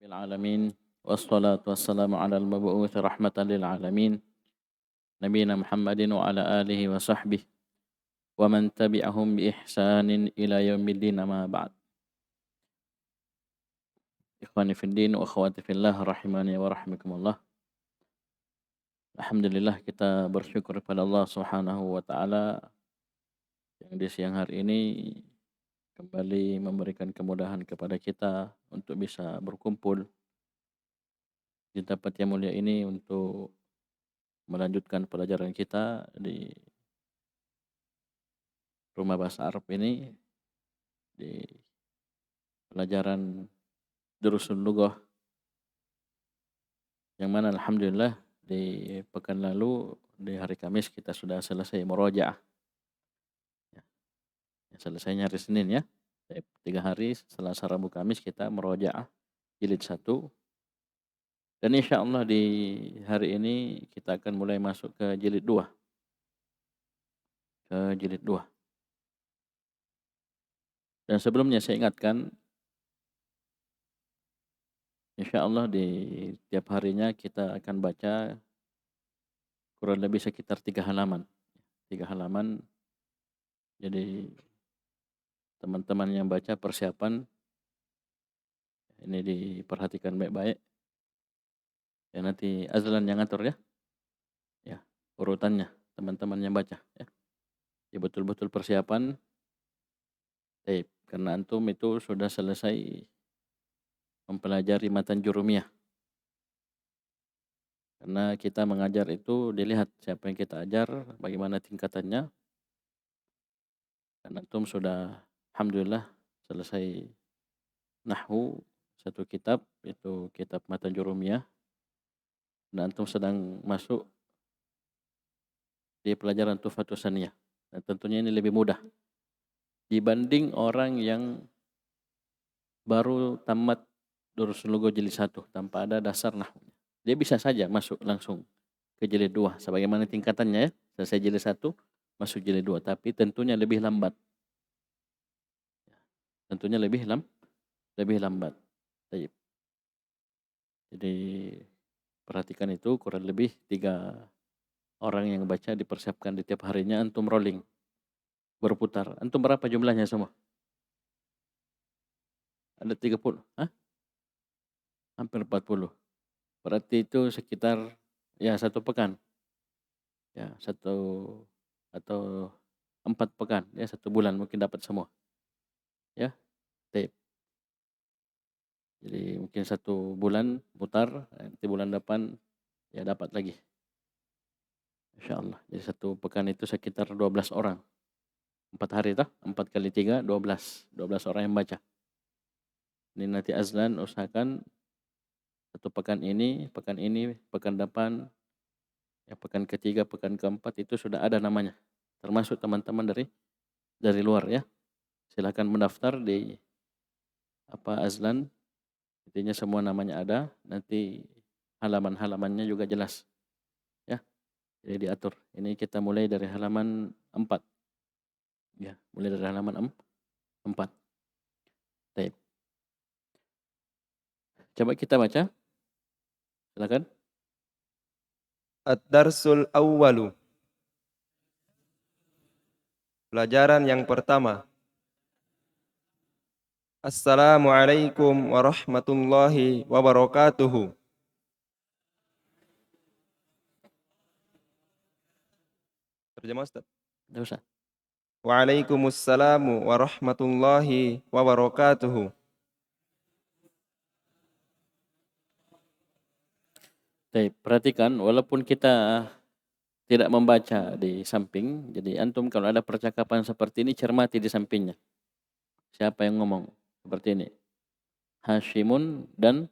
العالمين والصلاة والسلام على المبعوث رحمة للعالمين نبينا محمد وعلى آله وصحبه ومن تبعهم بإحسان إلى يوم الدين ما بعد. Ikhwani fi din wa akhwati fillah rahimani wa rahimakumullah. Alhamdulillah kita bersyukur kepada Allah Subhanahu wa taala yang di siang hari ini kembali memberikan kemudahan kepada kita untuk bisa berkumpul di tempat yang mulia ini untuk melanjutkan pelajaran kita di Rumah Bahasa Arab ini di pelajaran Durusul Lughah yang mana alhamdulillah di pekan lalu di hari Kamis kita sudah selesai murojaah. Ya, selesainya hari Senin ya. 3 hari Selasa Rabu Kamis kita murojaah jilid 1. Dan insya Allah di hari ini kita akan mulai masuk ke jilid 2. Dan sebelumnya saya ingatkan, insya Allah di tiap harinya kita akan baca kurang lebih sekitar 3 halaman. 3 halaman. Jadi teman-teman yang baca persiapan ini diperhatikan baik-baik. Ya nanti Azlan yang ngatur ya. Ya, urutannya teman-teman yang baca ya. Ya betul-betul persiapan. Karena antum itu sudah selesai mempelajari matan jurumiyah. Karena kita mengajar itu dilihat siapa yang kita ajar, bagaimana tingkatannya. Dan antum sudah alhamdulillah selesai nahwu satu kitab, itu kitab matan jurumiyah. Dan antum sedang masuk di pelajaran Tuhfatus Saniyah. Dan tentunya ini lebih mudah dibanding orang yang baru tamat Durusul Lughah jilid 1 tanpa ada dasar nahwu. Dia bisa saja masuk langsung ke jilid 2 sebagaimana tingkatannya ya. Selesai jilid 1 masuk jilid 2, tapi tentunya lebih lambat. Tentunya lebih lambat. Baik. Jadi perhatikan itu kurang lebih 3 orang yang baca dipersiapkan di tiap harinya antum rolling. Berputar. Antum berapa jumlahnya semua? Ada 30? Hah? Hampir 40. Berarti itu sekitar ya 1 pekan. Ya, 1 atau 4 pekan. Ya, 1 bulan mungkin dapat semua. Ya, tape. Jadi mungkin 1 bulan putar, nanti bulan depan ya dapat lagi. Insyaallah. Jadi 1 pekan itu sekitar 12 orang. 4 hari toh? 4 kali 3, 12. 12 orang yang baca. Ini nanti Azlan usahakan 1 pekan ini, pekan depan, ya pekan ketiga, pekan keempat itu sudah ada namanya. Termasuk teman-teman dari luar ya. Silakan mendaftar di Azlan. Intinya semua namanya ada, nanti halaman-halamannya juga jelas. Ya. Jadi diatur. Ini kita mulai dari halaman 4. Ya, mulai dari halaman 4. Baik. Coba kita baca. Silakan. Ad-Darsul Awwalu. Pelajaran yang pertama. Assalamualaikum warahmatullahi wabarakatuh. Terjemah Ustaz. Tidak usah. Waalaikumsalam warahmatullahi wabarakatuh. Baik, perhatikan walaupun kita tidak membaca di samping, jadi antum kalau ada percakapan seperti ini cermati di sampingnya. Siapa yang ngomong? Seperti ini. Hashimun dan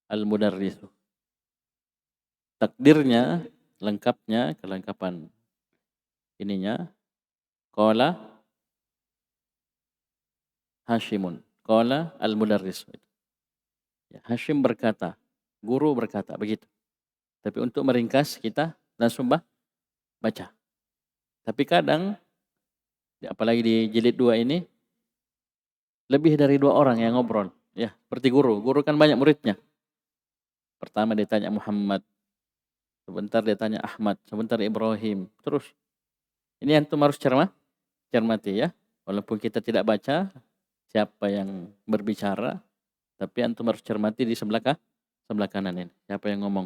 Al-Mudarrisu. Takdirnya, lengkapnya, kelengkapan ininya. Qala Hashimun. Qala Al-Mudarrisu. Ya, Hashim berkata, guru berkata, begitu. Tapi untuk meringkas kita langsung baca. Tapi kadang, apalagi di jilid 2 ini, lebih dari 2 orang yang ngobrol. Ya, seperti guru. Guru kan banyak muridnya. Pertama dia tanya Muhammad, sebentar dia tanya Ahmad, sebentar Ibrahim. Terus ini antum harus cermati ya. Walaupun kita tidak baca siapa yang berbicara, tapi antum harus cermati di sebelah kanan ini. Siapa yang ngomong?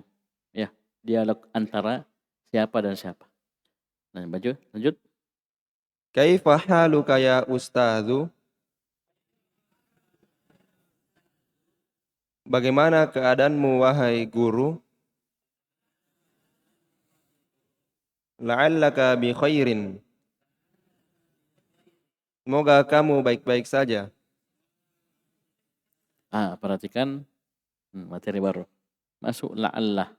Ya, dialog antara siapa dan siapa. Nah, lanjut. Kaifa haluka ya ustadzu? Bagaimana keadaanmu wahai guru? La'allaka bi khairin. Semoga kamu baik-baik saja. Perhatikan materi baru. Masuk la'allah.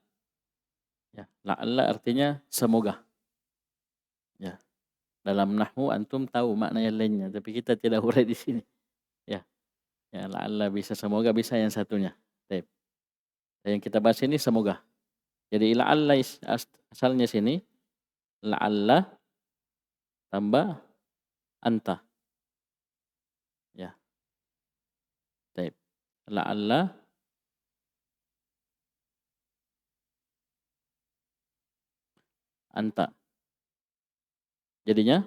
Ya, la'allah artinya semoga. Ya. Dalam nahwu antum tahu makna yang lainnya, tapi kita tidak urai di sini. Ya. Ya, la'allah bisa semoga, bisa yang satunya. Baik. Yang kita bahas ini semoga. Jadi la'allah asalnya sini la'allah tambah anta. Ya. Baik. La'allah anta. Jadinya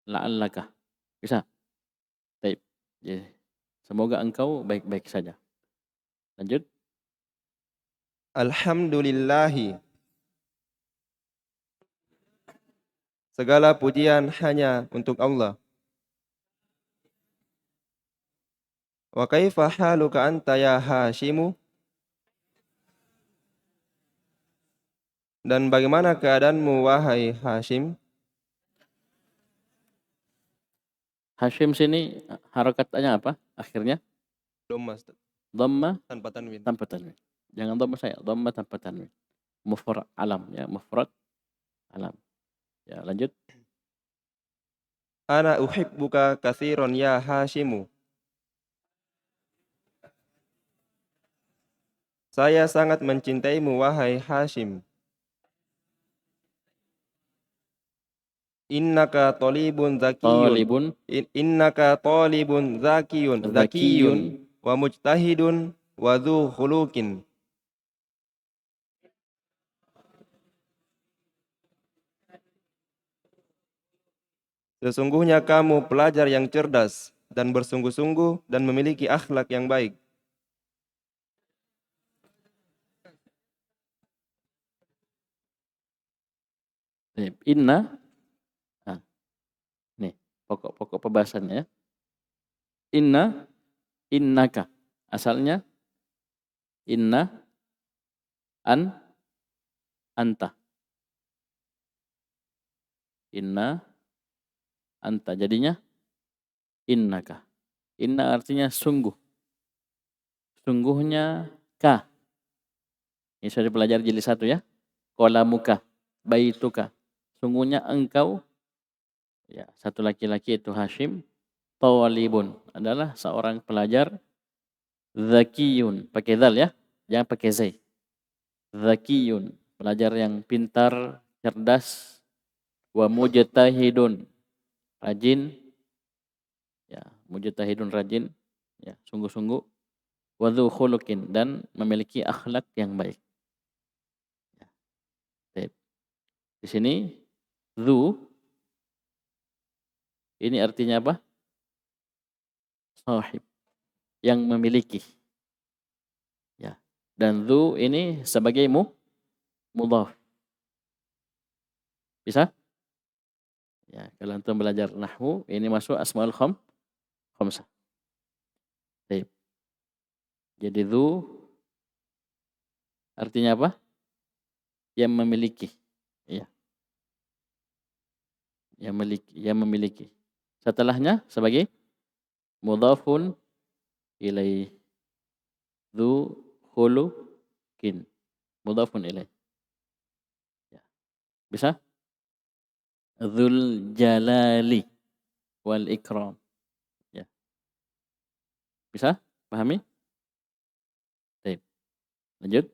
la'allaka. Bisa? Baik. Jadi, semoga engkau baik-baik saja. Lanjut. Alhamdulillahi. Segala pujian hanya untuk Allah. Wa kaifa haluka anta ya Hashimu? Dan bagaimana keadaanmu wahai Hashim? Hashim sini harokatnya apa? Akhirnya Dhamma, dhamma tanpa tanwin. tanpa tanwin. Jangan dhamma saya, dhamma tanpa tanwin. Mufrad alam ya, mufrad alam. Ya, lanjut. Ana uhibbuka katsiran ya Hashimu. Saya sangat mencintaimu wahai Hashim. Innaka talibun zakiyun. Talibun Innaka talibun zakiyun. zakiyun Wa mujtahidun wa dhu khuluqin. Sesungguhnya kamu pelajar yang cerdas dan bersungguh-sungguh dan memiliki akhlak yang baik. inna. Nah, nih pokok pembahasannya ya. Innaka. Asalnya inna anta. Inna anta. Jadinya innaka. Inna artinya sungguh. Sungguhnya ka. Ini sudah dipelajari jilid 1 ya. Qalamuka, baituka. Sungguhnya engkau, ya, satu laki-laki itu Hashim, talibun adalah seorang pelajar, zakiyun, pakai zal ya, jangan pakai zai. Zakiyun, pelajar yang pintar, cerdas, wa mujtahidun, rajin, ya, mujtahidun rajin, ya, sungguh-sungguh, wa dzu khuluqin, dan memiliki akhlak yang baik. Ya. Baik. Di sini dzu ini artinya apa? Sahib, yang memiliki. Ya. Dan dzu ini sebagai mudhaf. Bisa? Ya, kalau antum belajar nahwu, ini masuk asmaul khamsah. Baik. Jadi dzu artinya apa? Yang memiliki. Ya. Yang memiliki. Setelahnya sebagai mudhafun ilaih. Dzu khuluqin. Mudhafun ilaih. Ya. Bisa? Dzul jalali wal ikram. Ya. Bisa? Pahami? Baik. Lanjut.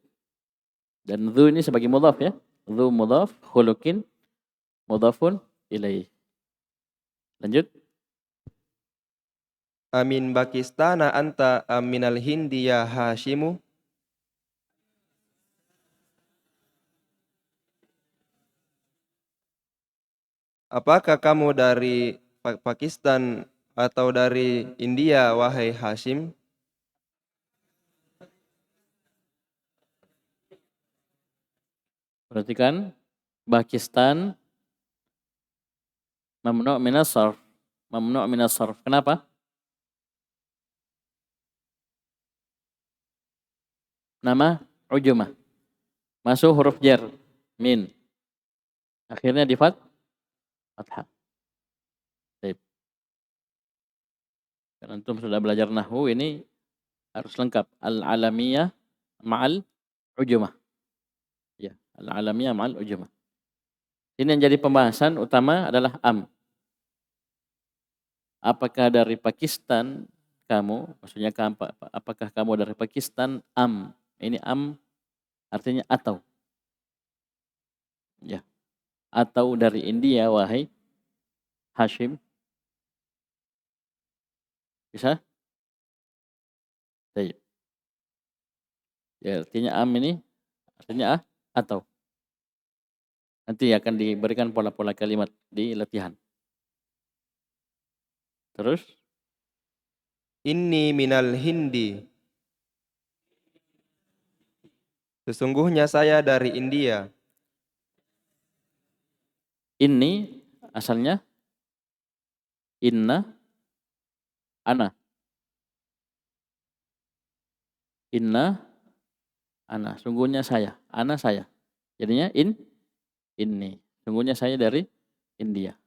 Dan dzu ini sebagai mudhaf ya. Dzu mudhaf, khuluqin mudhafun ilaih. Lanjut. Amin Pakistana anta aminal Hindi ya Hashimu. Apakah kamu dari Pakistan atau dari India, wahai Hashim? Perhatikan, Pakistan mamnu' minas sarf. Mamnu' minas sarf. Kenapa? Nama ujumah. Masuk huruf jar. Min. Akhirnya di fathah. Baik. Karena antum sudah belajar nahwu, ini harus lengkap. Al-alamiyah ma'al ujumah. Ya, al-alamiyah ma'al ujumah. Ini yang jadi pembahasan utama adalah am. Apakah dari Pakistan kamu? Maksudnya apakah kamu dari Pakistan? Am. Ini am artinya atau. Ya. Atau dari India, wahai Hashim. Bisa? Baik. Ya, artinya am ini artinya atau. Nanti akan diberikan pola-pola kalimat di latihan. Terus? Inni minal Hindi. Sesungguhnya saya dari India. Ini asalnya inna ana. Inna ana. Sungguhnya saya. Ana saya. Jadinya ini. Sungguhnya saya dari India.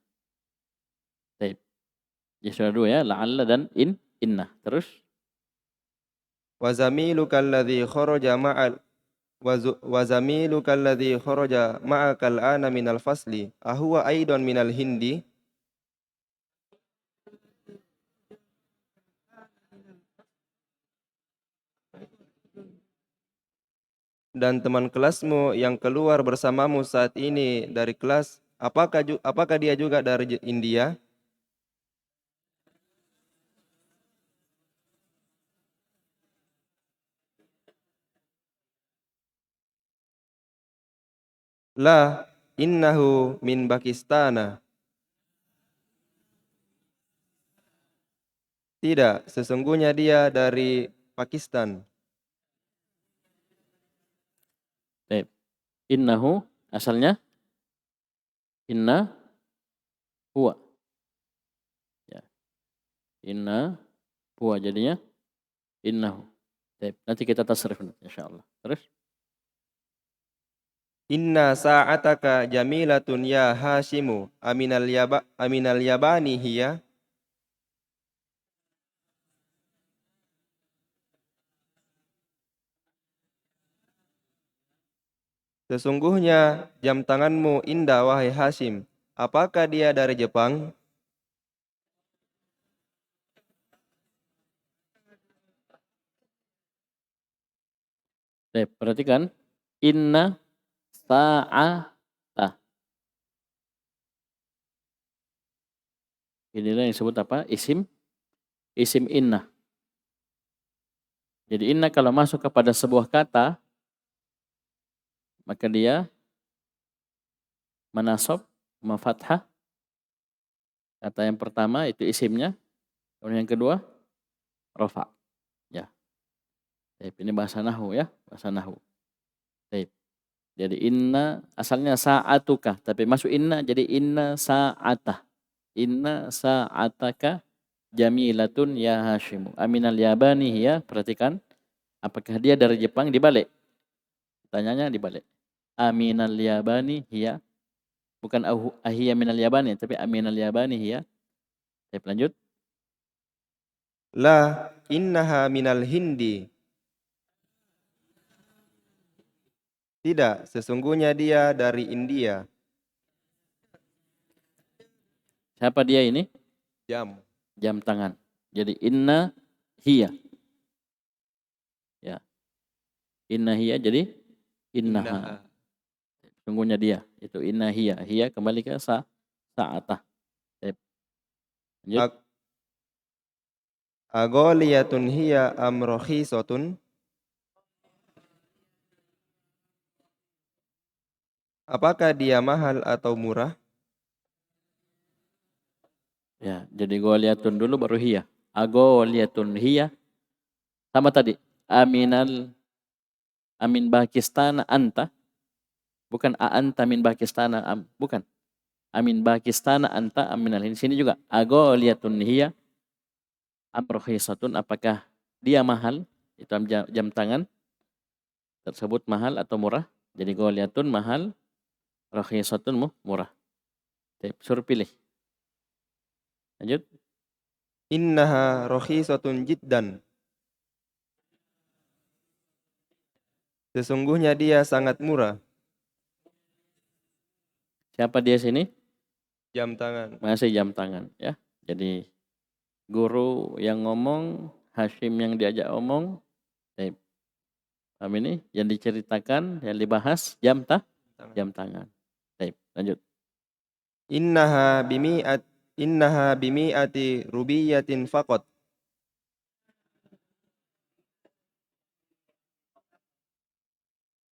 Baik. Ya sudah dua ya. La'alla dan inna. Terus? Wa zamiluka alladhi kharaja ma'al wa zamiluka alladhi kharaja ma'aka al-ana minal fasli ahuwa aidan minal Hindi. Dan teman kelasmu yang keluar bersamamu saat ini dari kelas, apakah dia juga dari India? La, innahu min Pakistana. Tidak, sesungguhnya dia dari Pakistan. Baik. Innahu asalnya inna huwa. Ya. Inna huwa jadinya innahu. Baik. Nanti kita tasrif insyaallah. Terus? Inna sa'ataka jamilatun ya Hashimu aminal yabani hiya. Sesungguhnya jam tanganmu indah, wahai Hashim. Apakah dia dari Jepang? Baik, perhatikan. Inna sa'ata. Inilah yang disebut apa? Isim inna. Jadi inna kalau masuk kepada sebuah kata, maka dia menasab, memfathah. Kata yang pertama itu isimnya. Kemudian yang kedua, rofa. Ya. Baik, ini bahasa nahu ya. Bahasa nahu. Baik. Jadi inna asalnya sa'atuka. Tapi masuk inna jadi inna sa'atah. Inna sa'ataka jamilatun ya Hashimu. Aminal yabani hiya. Perhatikan. Apakah dia dari Jepang? Dibalik. Tanyanya dibalik. Aminal yabani hiya. Bukan ahiyya minal yabani. Tapi aminal yabani hiya. Baik, lanjut. La, innaha minal Hindi. Tidak, sesungguhnya dia dari India. Siapa dia ini? Jam. Jam tangan. Jadi inna hiya. Ya. Inna hiya jadi innaha. Sungguhnya dia. Itu inna hiya. Hiya kembali ke sa'atah. Lanjut. Agholiyatun hiya am rakhisatun? Apakah dia mahal atau murah? Ya, jadi goliyatun dulu baru hiya. Agoliyatun hiya sama tadi. Amin Pakistan anta, bukan anta min Pakistan, bukan. Amin Pakistan anta aminal Hind. Sini juga agoliyatun hiya am rakhisatun, apakah dia mahal? Itu jam tangan tersebut mahal atau murah? Jadi goliyatun mahal, rakhisatun murah. Suruh pilih. Lanjut. Innaha rakhisatun jiddan. Sesungguhnya dia sangat murah. Siapa dia sini? Jam tangan. Masih jam tangan ya. Jadi guru yang ngomong, Hashim yang diajak omong. Paham ini? Yang diceritakan, yang dibahas jam tangan. Lanjut. Innaha bimi'ati rubiyatin faqat.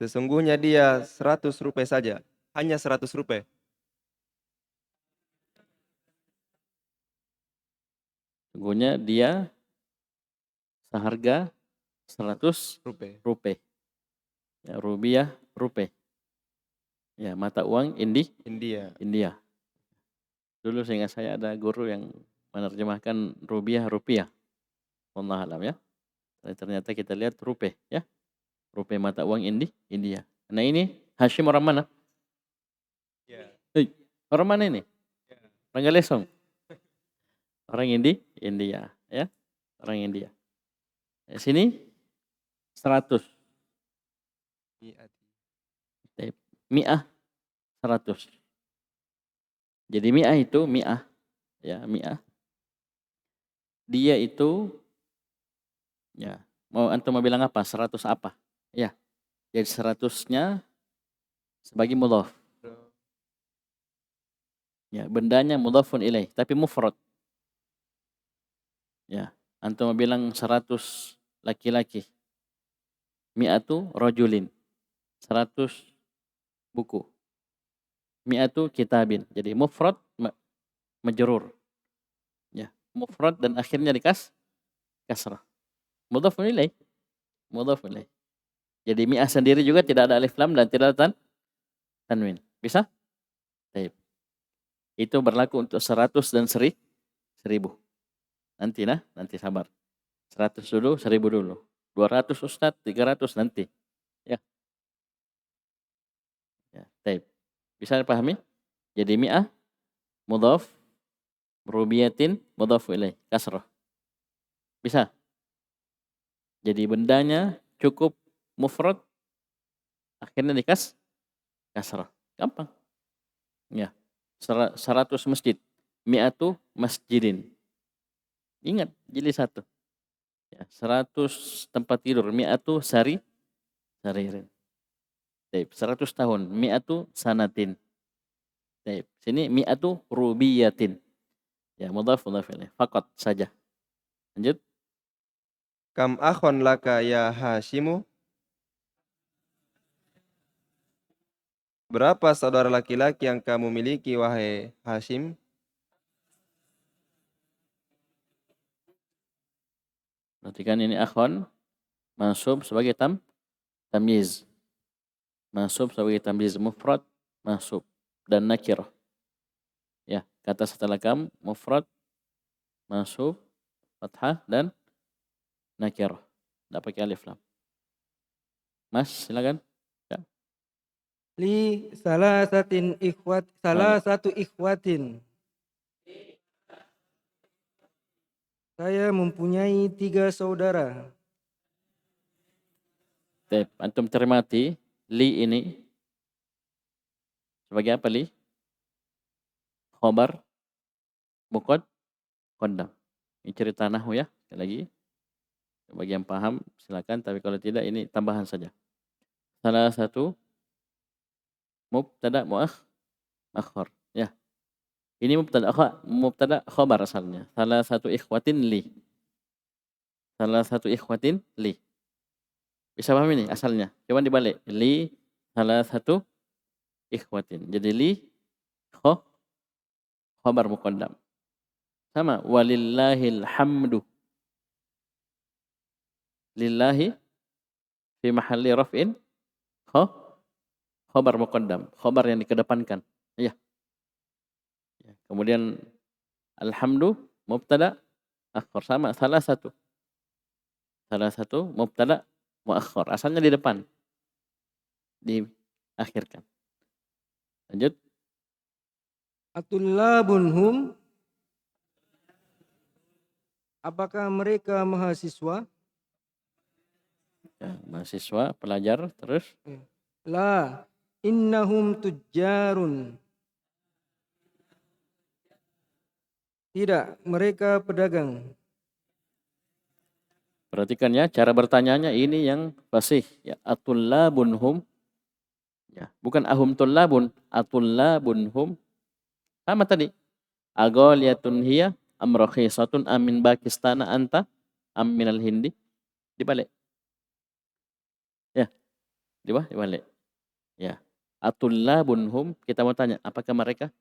Sesungguhnya dia 100 rupiah saja. Hanya 100 rupiah. Sungguhnya dia seharga 100 rupiah. Ya, rupiah. Ya, mata uang India. Dulu seingat saya ada guru yang menerjemahkan rupiah. Allah alam ya. Ternyata kita lihat rupiah ya. Rupiah mata uang India. Nah ini Hashim orang mana? Orang mana ini? Orang Galesong. Orang India ya. Orang India. Sini 100. Mi'ah 100. Jadi mi'ah itu ya, mi'ah. Dia itu ya, antum mau bilang apa? 100 apa? Ya. Jadi 100-nya sebagai mudhaf. Ya, bendanya mudhafun ilaih, tapi mufrad. Ya, antum mau bilang 100 laki-laki. Mi'atu rajulin. 100 buku. Mi'atu kitabin. Jadi mufrad majrur. Ya, mufrad dan akhirnya kasrah. Mudhafun ilaih. Jadi mi'ah sendiri juga tidak ada alif lam dan tidak ada tanwin. Bisa? Baik. Itu berlaku untuk 100 dan 1000. Nanti sabar. 100 dulu, 1000 dulu. 200 Ustaz, 300 nanti. Ya. Baik. Bisa dipahami? Jadi mi'ah mudhaf, rubiyatin mudhaf ilaih, kasrah. Bisa? Jadi bendanya cukup mufrad, akhirnya kasrah. Gampang. Ya. 100 masjid. Mi'atu masjidin. Ingat, jilid 1. Ya, 100 tempat tidur. Mi'atu saririn. 100 tahun. Mi'atu sanatin. Sini mi'atu rubiyatin. Ya, mudhaf ilaih. Faqat saja. Lanjut. Kam akhon laka ya Hashimu? Berapa saudara laki-laki yang kamu miliki wahai Hashim? Perhatikan ini akhon mansub sebagai tamyiz. Mansub sebagai tamyiz mufrad mansub dan nakirah. Ya, kata setelah kam mufrad mansub fathah dan nakirah. Tidak pakai alif lam. Mas, silakan. Ya. Li salah satu ikhwatin. Saya mempunyai 3 saudara. Antum cermati li ini sebagai apa li? Khobar, muqad, qaddam. Ini cerita nahwu ya, sekali lagi. Bagi yang paham silakan, tapi kalau tidak ini tambahan saja. Salah satu mubtada muakhar ya. Ini mubtada khabar asalnya. Salah satu ikhwatin li. salah satu ikhwatin li. Bisa paham ini asalnya? Coba dibalik. Li salah satu ikhwatin. Jadi li khabar muqaddam. Sama walillahil hamdu. Lillahi fi mahalli raf'in khabar muqaddam, khabar yang dikedepankan. Iya. Kemudian alhamdu mubtada akhir, sama salah satu mubtada muakhir, asalnya di depan, diakhirkan. Lanjut. Atullabun hum, apakah mereka mahasiswa? Ya, mahasiswa, pelajar, terus La, innahum tujjarun. Tidak, mereka pedagang. perhatikan ya, cara bertanyanya ini yang fasih. Ya, atullabun hum. Ya, bukan ahum tullabun, atullabun hum. Sama tadi. Aghaliyatun hiya am rakhisatun am min Pakistan anta am minal Hindi. Dibalik. Ya, dibalik. Ya. Atullabun hum, kita mau tanya, apakah mereka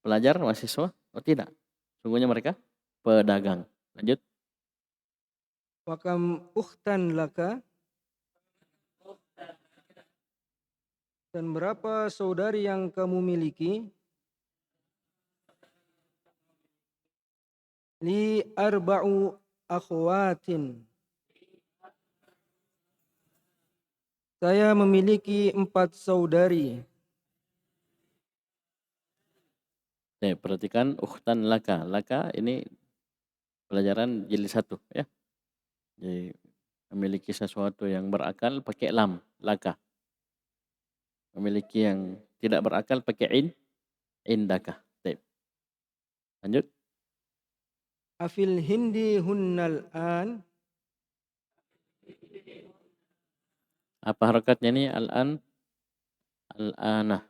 pelajar, mahasiswa? Oh tidak. Sungguhnya mereka pedagang. Lanjut. Wakam ukhtan laka, dan berapa saudari yang kamu miliki? Li arba'u akhwatin. Saya memiliki 4 saudari. Perhatikan ukhtan laka. Laka ini pelajaran jilid 1 ya. Jadi memiliki sesuatu yang berakal pakai lam, laka. Memiliki yang tidak berakal pakai indaka. Lanjut. Afil hindi hunnal an. Apa harakatnya ini? Al-an, al-ana.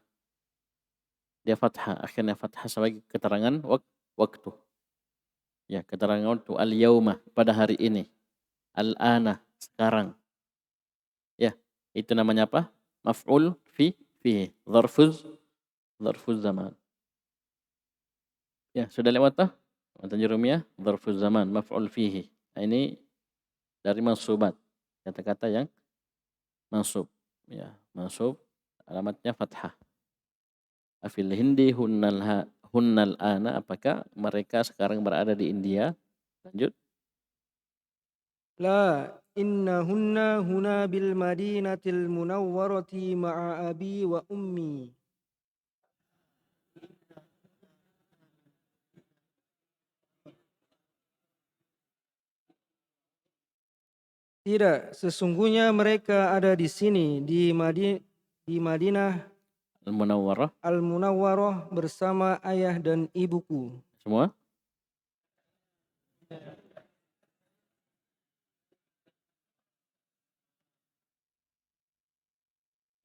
Dia fathah, akhirnya fathah sebagai keterangan waktu. Ya, keterangan waktu. Al-yauma, pada hari ini. Al-ana, sekarang. Ya, itu namanya apa? Maf'ul fihi. Zarfuz zaman. Ya, sudah lewat tak? Matan jurumiyah, zarfuz zaman, maf'ul fihi. Nah, ini dari mansubat. Kata-kata yang mansub. Ya, mansub, alamatnya fathah. Afil hindi hunnal ana, apakah mereka sekarang berada di India? Lanjut. La, innahunna huna bil madinatil munawwarati ma'a abi wa ummi. Tidak, sesungguhnya mereka ada di sini di Madinah Al-Munawwarah. Al-Munawwarah bersama ayah dan ibuku. Semua?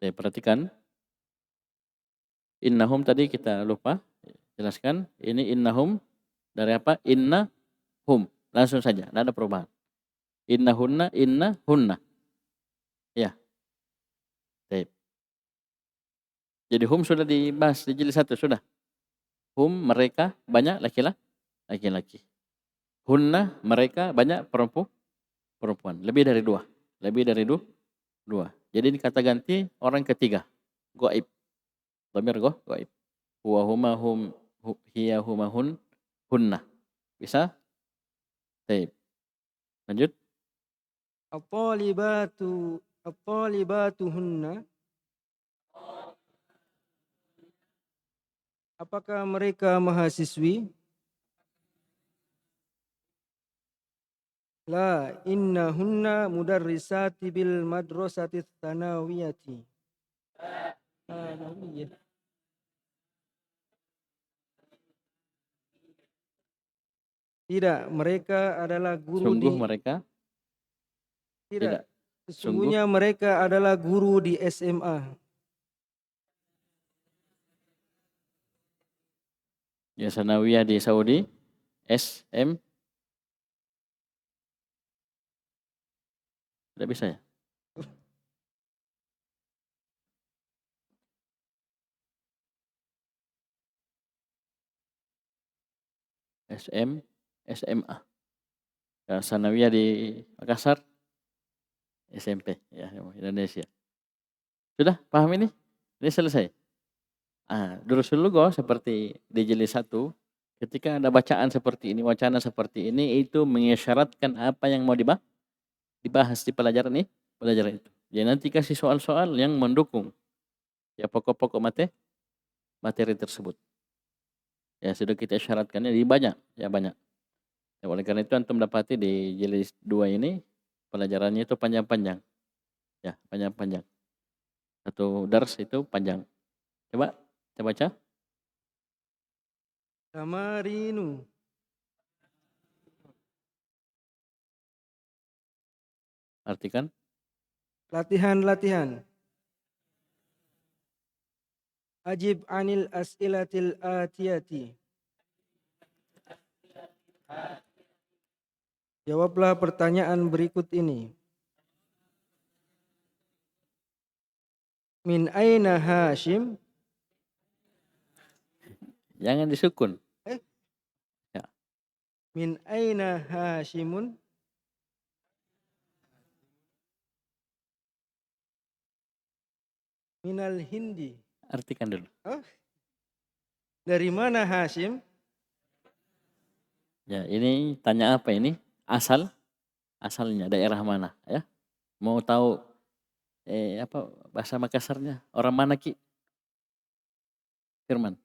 Perhatikan. Innahum tadi kita lupa jelaskan. Ini innahum dari apa? Innahum. Langsung saja, tidak ada perubahan. Innahunna, innahunna. Ya. Baik. Jadi hum sudah dibahas di jilid 1 sudah. Hum mereka banyak laki-laki. Hunna mereka banyak perempuan. Lebih dari 2. Lebih dari 2. Jadi ini kata ganti orang ketiga. Ghaib. Dhamir ghaib. Huwa huma hum hiya huma hunna. Bisa? Baik. Lanjut. At-talibatuhunna, apakah mereka mahasiswi? La, innahunna mudarrisati bil madrasati tsanawiyati. Tidak, mereka adalah guru Sungguh mereka Tidak. Sungguh Sesungguhnya mereka adalah guru di SMA. ya sanawiyah di Saudi. Tidak bisa ya? SMA. Ya, Sanawiyah di Makassar, SMP ya Indonesia. Sudah paham ini? Ini selesai. Durusul lughah seperti di jilid 1, ketika ada bacaan seperti ini, wacana seperti ini, itu mengisyaratkan apa yang mau dibahas di pelajaran itu. Jadi nanti kasih soal-soal yang mendukung ya pokok-pokok materi tersebut. Ya sudah kita syaratkannya di banyak. Ya, oleh karena itu antum dapati di jilid 2 ini pelajarannya itu panjang-panjang. Ya, panjang-panjang. Satu dars itu panjang. Coba kita baca. Tamarinu. Artikan. Latihan-latihan. Ajib anil as'ilatil atiyati. Jawablah pertanyaan berikut ini. Min aina Hashim? Jangan disukun. Ya. Min aina Hashimun? Minal Hindi. Artikan dulu. Dari mana Hashim? Ya, ini tanya apa ini? Asalnya daerah mana ya? Mau tahu apa bahasa Makassarnya? Orang mana Ki? Firman.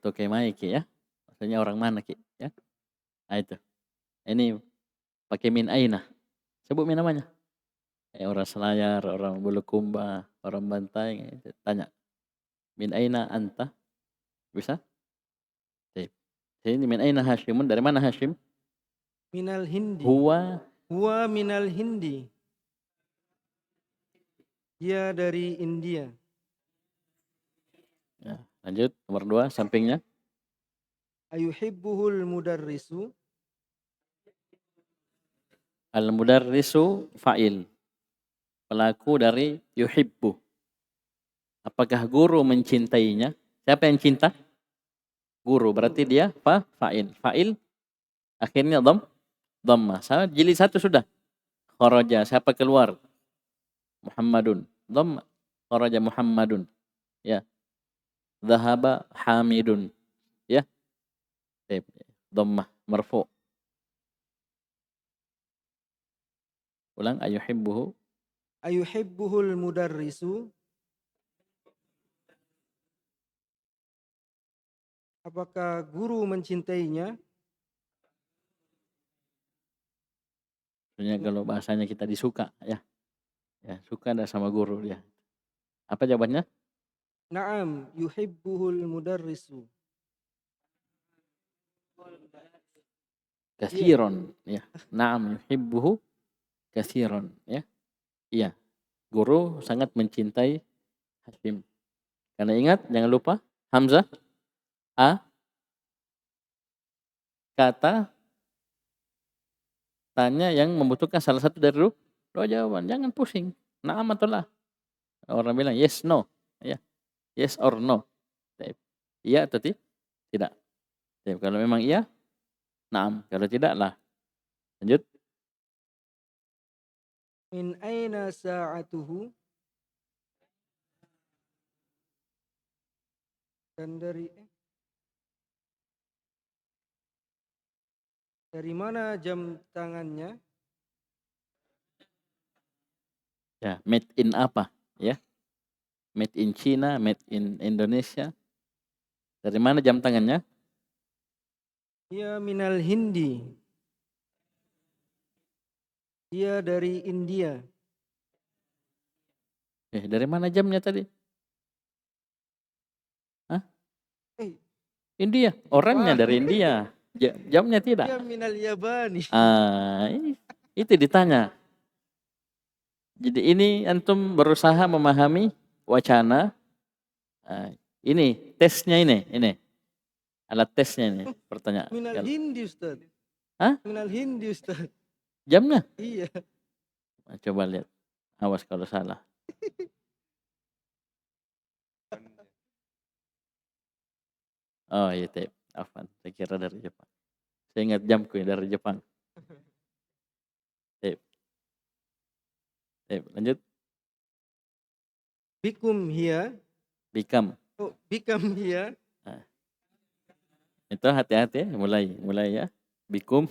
Tokemai Ki ya. Maksudnya orang mana Ki ya? Nah itu. Ini pakai min aina. Sebut min namanya. Orang Selayar, orang Bulukumba, orang Bantai, tanya. Min aina anta? Bisa? Ini min aina Hashimun? Dari mana Hashim? Minal Hindi. Huwa minal Hindi. Dia dari India. Ya, lanjut nomor 2 sampingnya. Ayuhibbuhul mudarrisu. Al-mudarrisu fa'il. Pelaku dari yuhibbu. Apakah guru mencintainya? Siapa yang cinta? Guru. Berarti dia fa'il. Fa'il akhirnya dhamma. Jilid 1 sudah. Kharaja. Siapa keluar? Muhammadun. Dhamma. Kharaja Muhammadun. Ya. Dhahaba Hamidun. Ya. Dhamma. Marfu'. Ulang. Ayuhibbuhul mudarrisu. Apakah guru mencintainya? Sebenarnya kalau bahasanya kita disuka ya. Ya, suka ada sama guru dia. Apa jawabannya? Naam, yuhibbuhul mudarrisu. Kathiron ya. Naam yuhibbuhu kathiron ya. Iya. Guru sangat mencintai Hashim. Karena ingat jangan lupa Hamzah kata tanya yang membutuhkan salah satu dari dua jawaban. Jangan pusing. Naam atau la. Orang bilang yes no ya. Yes or no. Iya atau tidak. Kalau memang iya, naam. Kalau tidak lah. Lanjut. Min aina sa'atuhu? Dan dari mana jam tangannya? Ya, made in apa ya? Made in China, made in Indonesia. Dari mana jam tangannya? Dia minal Hindi. Dia dari India. Dari mana jamnya tadi? Hah? India. Orangnya dari India. Jamnya tidak. Dia minal Yabani. Itu ditanya. Jadi ini antum berusaha memahami wacana. Ini tesnya ini. Alat tesnya ini pertanyaan. Minal Hindi Ustaz. Hah? Minal Hindi Ustaz. Jamnya. Iya. Coba lihat. Awas kalau salah. Oh iya, Tep. Afan. Saya kira dari Jepang. Saya ingat jamku ya dari Jepang. Tep. Lanjut. Bikum hiya. Bikam. Oh, bikam hiya. Nah, itu hati-hati ya. Mulai ya. Bikum.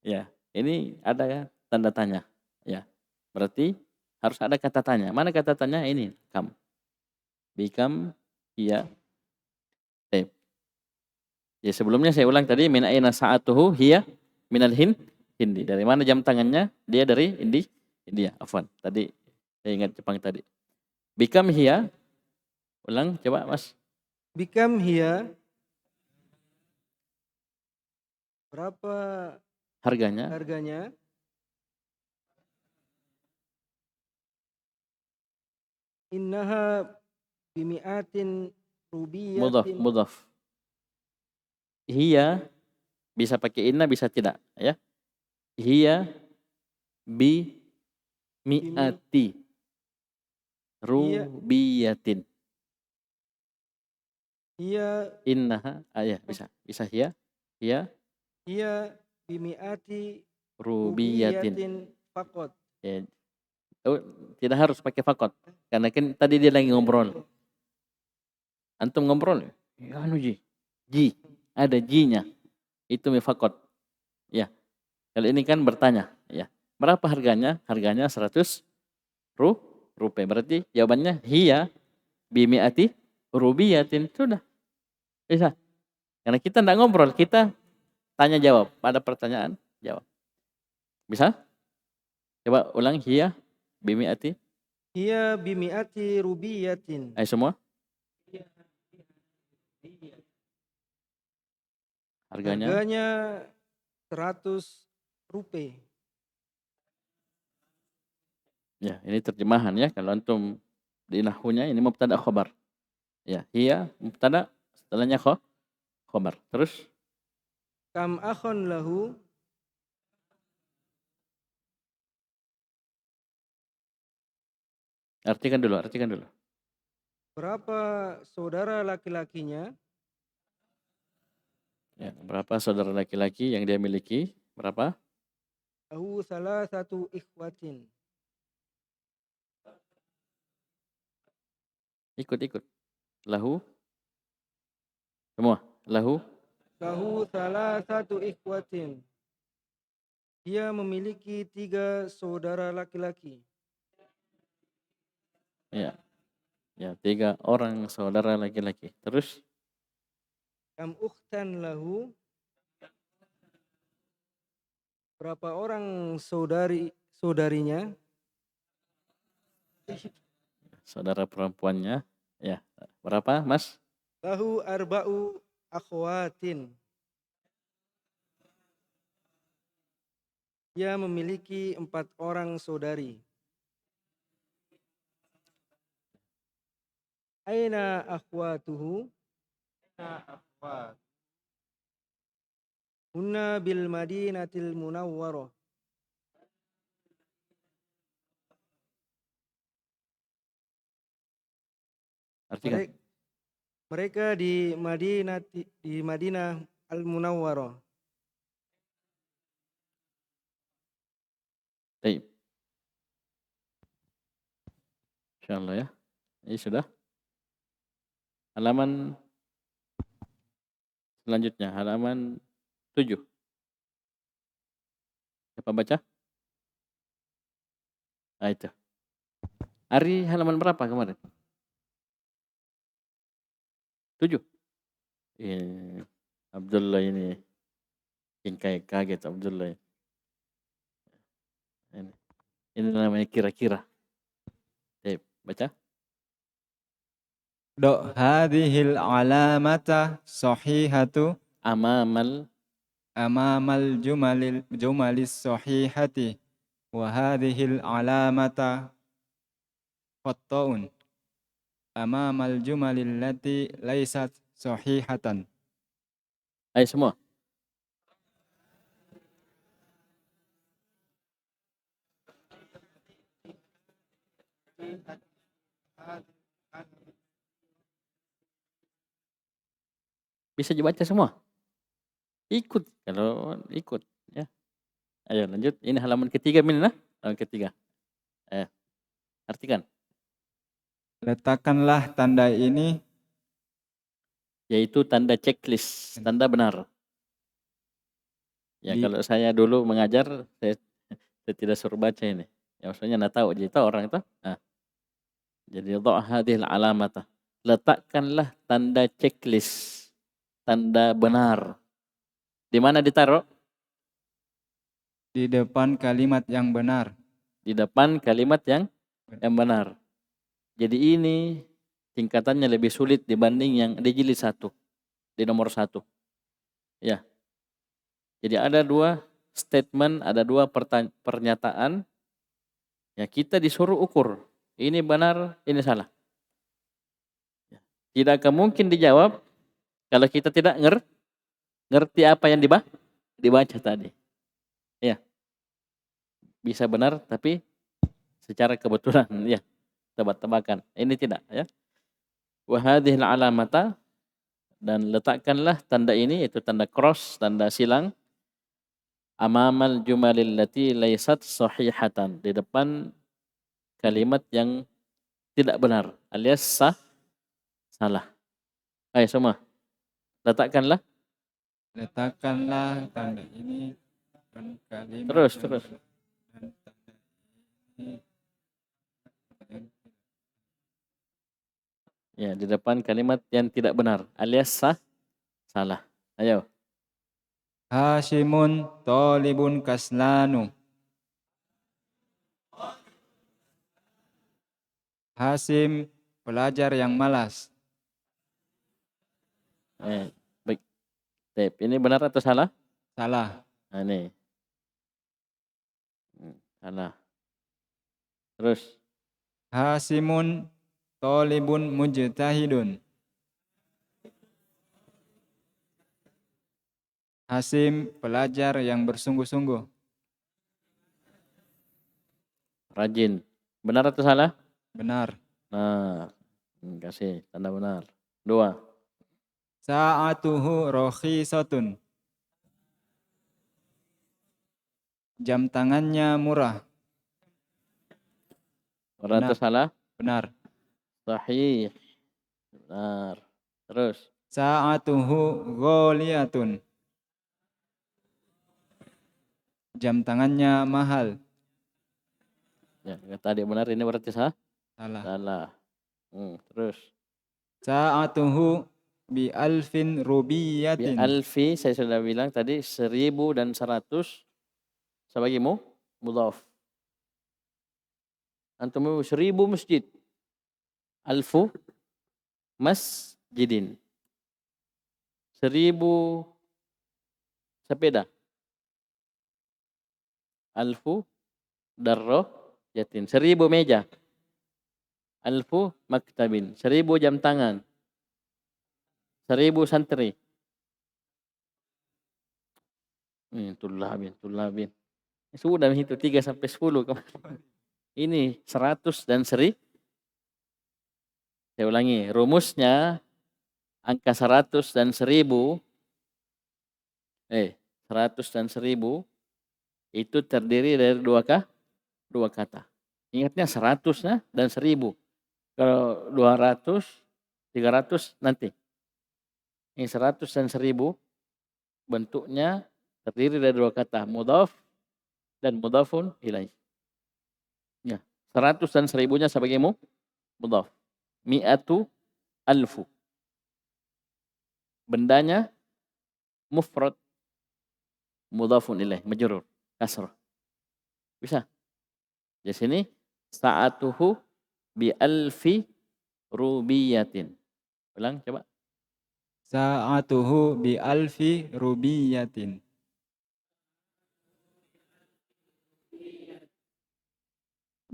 Ya. Ini ada ya tanda tanya. Ya. Berarti harus ada kata tanya. Mana kata tanya? Ini. Kam. Bikam hiya. Tep. Ya sebelumnya saya ulang tadi, min aina sa'atuhu hiya minal hindi. Dari mana jam tangannya? Dia dari India. Afwan. Tadi saya ingat Jepang tadi. Bikam hiya. Ulang coba Mas. Bikam hiya. Berapa Harganya? harganya? Innaha bimi'atin rubiyatin. Mudhaf. Hiya bisa pakai inna bisa tidak ya. Hiya bi mi'ati rubiyatin. Hiya Innaha ya bisa hiya bimi'ati rubiyatin. rubiyatin faqat. Ya. Oh, tidak harus pakai fakot karena kan tadi dia lagi ngobrol. Antum ngobrol ya anu ji ada ji-nya itu mifakot ya. Kalau ini kan bertanya ya, berapa harganya? Harganya 100 rupiah. Berarti jawabannya hiya bimi'ati rubiyatin. Sudah bisa, karena kita tidak ngobrol, kita tanya jawab, pada pertanyaan jawab. Bisa? Coba ulang. Hiya bimi'ati. Hiya bimi'ati rubiyatin. Ayo semua. Harganya 100 rupiah. Ya, ini terjemahan ya. Kalau antum di nahwunya ini mubtada khobar. Ya, hiya mubtada, setelahnya khobar. Terus Kam akhon lahu. artikan dulu. Berapa saudara laki-lakinya? Ya, berapa saudara laki-laki yang dia miliki? Berapa? Lahu salah satu ikhwatin. Ikut. Lahu. Semua. Lahu Salah satu ikhwatin. Dia memiliki 3 saudara laki-laki. ya. Ya, 3 orang saudara laki-laki. Terus Kam ukhtan lahu. Berapa orang saudarinya? saudara perempuannya ya. Berapa, Mas? Lahu arba'u akhwatin. Dia memiliki 4 orang saudari. Aina akhwatuhu? Hunna bil madinatil munawwarah. Artikan. Mereka di Madinah al-Munawwarah. Baik. Insyaallah ya. Ini sudah. Halaman selanjutnya, halaman 7. Siapa baca? Itu. Ari halaman berapa kemarin? 7. Abdullah ini kayak kaget Abdullah. Ini namanya kira-kira. Baca. Hadhil alamata sahihatu Amamal jumalis sahihati wa hadhil alamata khatta'un amamal jumalil lati laysat sahihatan. Ayo semua. Bisa dibaca semua? Ikut, kalau ikut ya. Ayo lanjut, ini halaman ketiga Min, halaman ketiga. Artikan. Letakkanlah tanda ini, Yaitu tanda checklist, tanda benar. Ya Di- kalau saya dulu mengajar, saya tidak suruh baca ini. Ya maksudnya nggak tahu, jadi tahu orang itu. Nah, jadi dha' hadhil alamata. Letakkanlah tanda checklist, tanda benar. Di mana ditaruh? di depan kalimat yang benar. Di depan kalimat yang benar. Jadi ini tingkatannya lebih sulit dibanding yang di jilid 1, di nomor 1. Ya. Jadi ada 2 statement, ada 2 pernyataan. Ya kita disuruh ukur. Ini benar, ini salah. Ya. Tidak akan mungkin dijawab kalau kita tidak ngerti apa yang dibaca tadi. Ya. Bisa benar tapi secara kebetulan ya, tebak-tebakan. Ini tidak ya. Wa hadhil alamata, dan letakkanlah tanda ini, itu tanda cross, tanda silang, amamal jumalil lati laysat sahihatan, di depan kalimat yang tidak benar alias salah. Ayo semua. Letakkanlah. Letakkanlah tanda ini depan kalimat Terus. dan tanda ini Ya, di depan kalimat yang tidak benar alias salah. Ayo. Hashimun tolibun kaslanu. Hasim pelajar yang malas. Baik. Ini benar atau salah? Salah. Nah, ini. Salah. Terus. Hasimun tolibun mujtahidun. Hasim pelajar yang bersungguh-sungguh. Rajin. Benar atau salah? Benar. Nah, kasih tanda benar. 2. Sa'atuhu rakhisatun. Jam tangannya murah. Benar atau salah? Benar. Sahih. Benar. Terus. Sa'atuhu gholiyatun. Jam tangannya mahal. Ya, tadi benar, ini berarti salah? Salah. Salah. Terus. Sa'atuhu bi alfin Bi rubiyatin. alfi, saya sudah bilang tadi 1000 dan 100 sebagai mudhaf. Antum 1000 masjid. Alfu masjidin. 1000 sepeda. Alfu darrojatin. 1000 meja. Alfu maktabin. 1000 jam tangan. 1000 santri. Tulabin. Sudah itu 3 sampai 10. Ini 100 dan 1000. Saya ulangi, rumusnya angka 100 dan 1000. 100 dan 1000 itu terdiri dari dua kata. Ingatnya 100 dan 1000. Kalau 200, 300 nanti. Ini 100 dan 1000 bentuknya terdiri dari dua kata, mudhaf dan mudhafun ilaih. Ya, 100 dan 1000-nya sebagai mudhaf. Mi'atu alfu. Bendanya mufrad, mudhafun ilaih, majrur, kasrah. Bisa. Di sini sa'atuhu bi alfi rubiyatin. Ulang coba. Sa'atuhu bi alfi rubiyatin.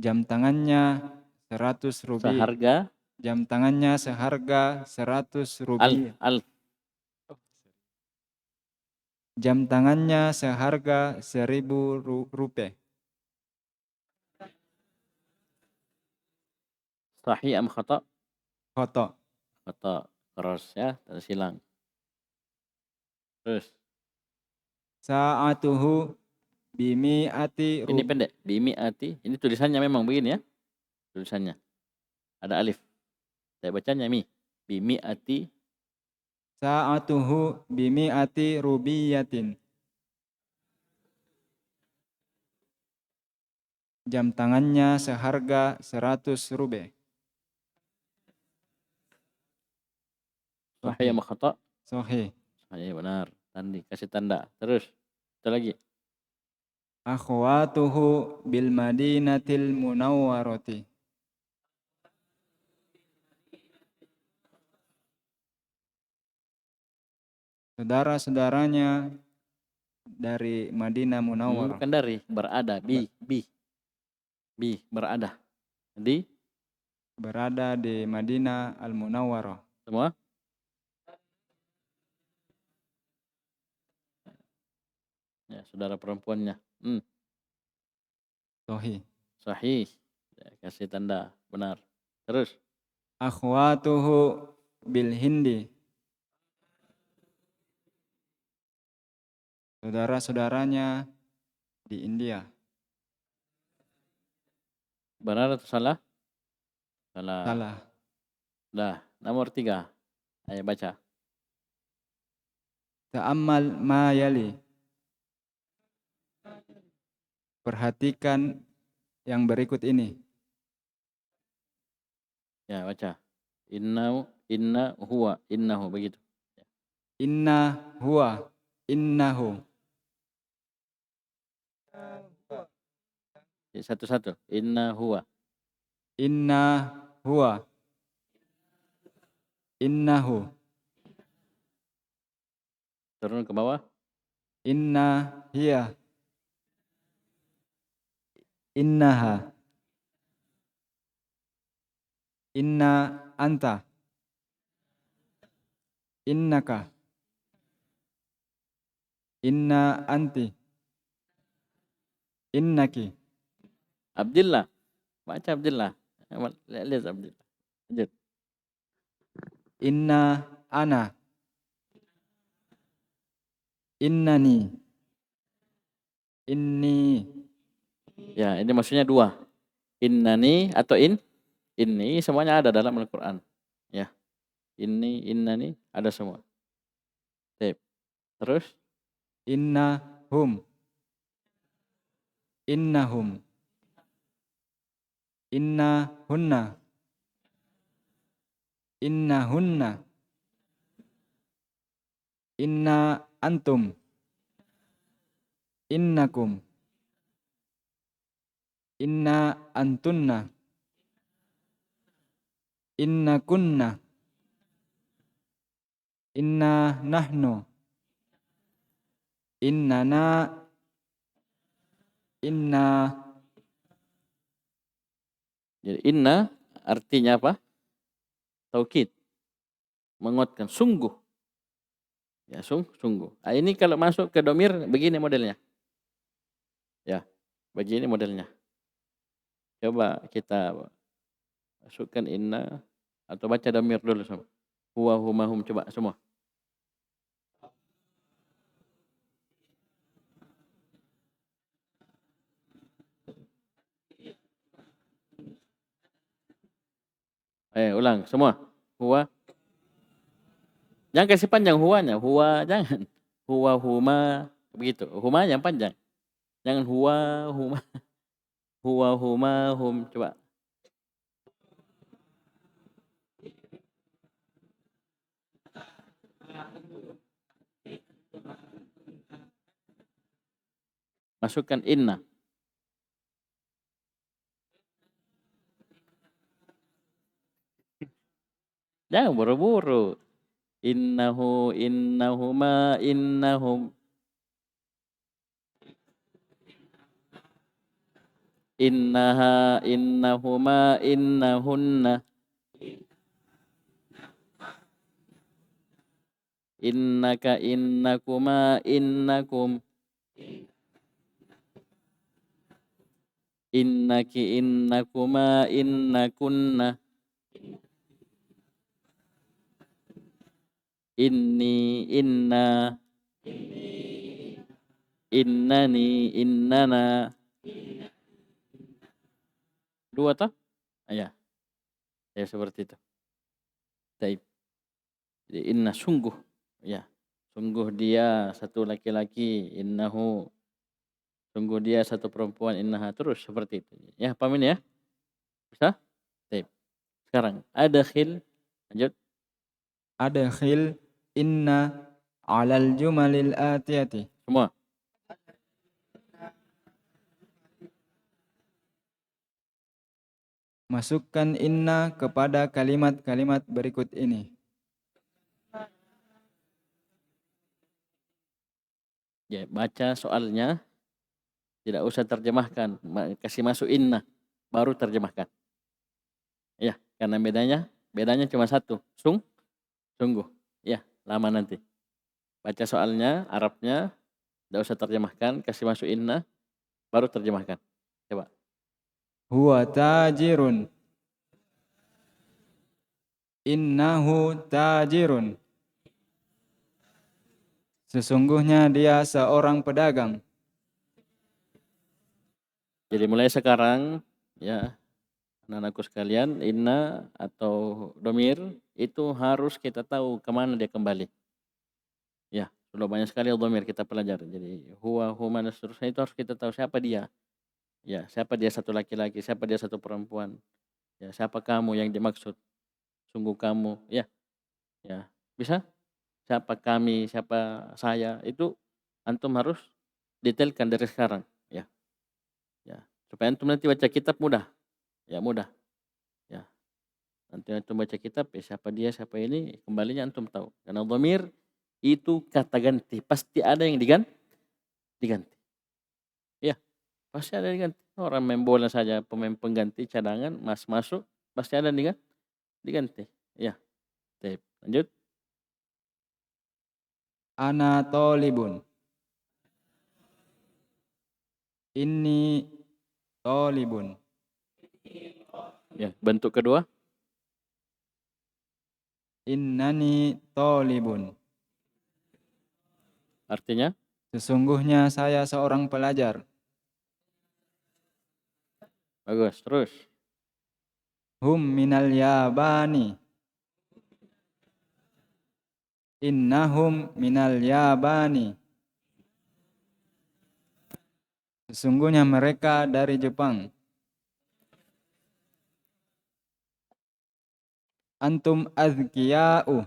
Jam tangannya 100 rupiah. Seharga Jam tangannya seharga 100 rupiah. alf. Jam tangannya seharga 1000 rupiah. Sahih am khata? Khata. Khata. Cross ya, tersilang. Terus. Sa'atuhu bimi'ati Ini pendek. Bimi'ati. Ini tulisannya memang begini ya. Tulisannya. Ada alif. Saya bacanya mi. Bimi'ati. Sa'atuhu bimi'ati rubiyatin. Jam tangannya seharga 100 rubel. Sahih am khata? Sahih. Sahih, benar. Tandi, kasih tanda. Terus. Satu lagi. Akhwatuhu bil madinatil munawwarati. Saudara-saudaranya dari Madinah Munawwarah. Bukan dari. Berada. Bi. Berada. Di. Berada di Madinah Al-Munawwarah. Semua. Ya, saudara perempuannya. Sahih. Sahih. Ya, kasih tanda. Benar. Terus. Akhwatuhu bil Hindi. Saudara-saudaranya di India. Benar atau salah? Salah. Salah. Dah. Nomor 3. Ayo baca. Ta'ammal ma yali. Perhatikan yang berikut ini. Ya, baca. Innahu, begitu. Inna huwa, innahu. Satu-satu. Inna huwa. Inna huwa, innahu. Turun ke bawah. Inna hiya, innaha. Inna anta, innaka. Inna anti, innaki. Abdillah. Baca Abdillah. Lihat Abdillah. Lanjut. Inna ana, innani, inni. Ya, ini maksudnya 2. Innani atau ini semuanya ada dalam Al-Quran. Ya. Ini, innani ada semua. Sip. Terus. Innahum, innahum. Innahunna, innahunna. Inna antum, innakum. Inna antunna, innakunna. Inna nahnu, innana, inna. Jadi inna artinya apa? Taukid. Menguatkan. Sungguh. Ya, sungguh. Nah, ini kalau masuk ke domir begini modelnya. Ya, begini modelnya. Coba kita masukkan inna atau baca domir dulu semua. Huwa, huma, hum, coba semua. Ulang semua. Huwa. Jangan kasih panjang huwanya. Huwa jangan. Huwa, huma. Begitu. Huma yang panjang. Jangan huwa, huma. Huwa, huma, hum. Coba. Masukkan inna. Jangan buru-buru. Innahu, innahuma, innahum. Innaha, innahuma, innahunna. Innaka, innakuma, innakum. Innaki, innakuma, innakunna. Inni, inna, innani, innana. Dua toh? Ya, ya seperti itu. Taib. Jadi inna sungguh, ya. Sungguh dia satu laki-laki, innahu. Sungguh dia satu perempuan, innaha, terus seperti itu. Ya, paham ini ya? Bisa? Taib. Sekarang adkhil, lanjut. Adkhil inna alal jumalil atiyati. Semua. Masukkan inna kepada kalimat-kalimat berikut ini. Ya, baca soalnya, tidak usah terjemahkan, kasih masuk inna, baru terjemahkan. Ya, karena bedanya cuma satu, sungguh. Ya, lama nanti. Baca soalnya, Arabnya, tidak usah terjemahkan, kasih masuk inna, baru terjemahkan. Coba. Huwa tajirun. Innahu tajirun. Sesungguhnya dia seorang pedagang. Jadi mulai sekarang, ya, anak-anakku sekalian, inna atau domir itu harus kita tahu kemana dia kembali. Ya, sudah banyak sekali domir kita pelajari. Jadi huwa, huma, dan seterusnya itu harus kita tahu siapa dia. Ya, siapa dia satu laki-laki, siapa dia satu perempuan. Ya, siapa kamu yang dimaksud? Sungguh kamu, ya. Ya, bisa? Siapa kami, siapa saya, itu antum harus detailkan dari sekarang, ya. Ya, supaya antum nanti baca kitab mudah. Ya, mudah. Ya. Nanti antum baca kitab, ya siapa dia, siapa ini, kembalinya antum tahu. Karena dhamir itu kata ganti, pasti ada yang diganti. Ya, pasti ada yang diganti. Orang main bola saja, pemain pengganti cadangan, masuk, pasti ada yang diganti. Ya. Baik, lanjut. Ana tolibun. Inni tolibun. Ya, bentuk kedua. Innani tolibun. Artinya, Sesungguhnya saya seorang pelajar. bagus, terus. Hum minal yabani. Innahum minal yabani. Sesungguhnya mereka dari Jepang. Antum azkiya'u.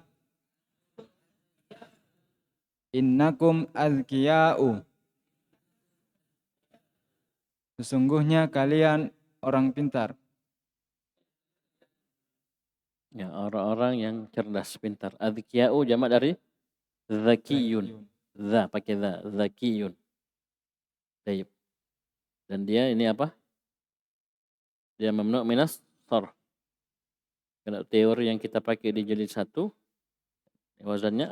Innakum azkiya'u. Sesungguhnya kalian orang pintar. Ya, orang-orang yang cerdas, pintar. Adzkiya'u jamak dari zakiyun. Za, pakai za, zakiyun. Baik. Dan dia ini apa? Dia mamnu' minas sarf. Karena teori yang kita pakai di jilid 1, wazannya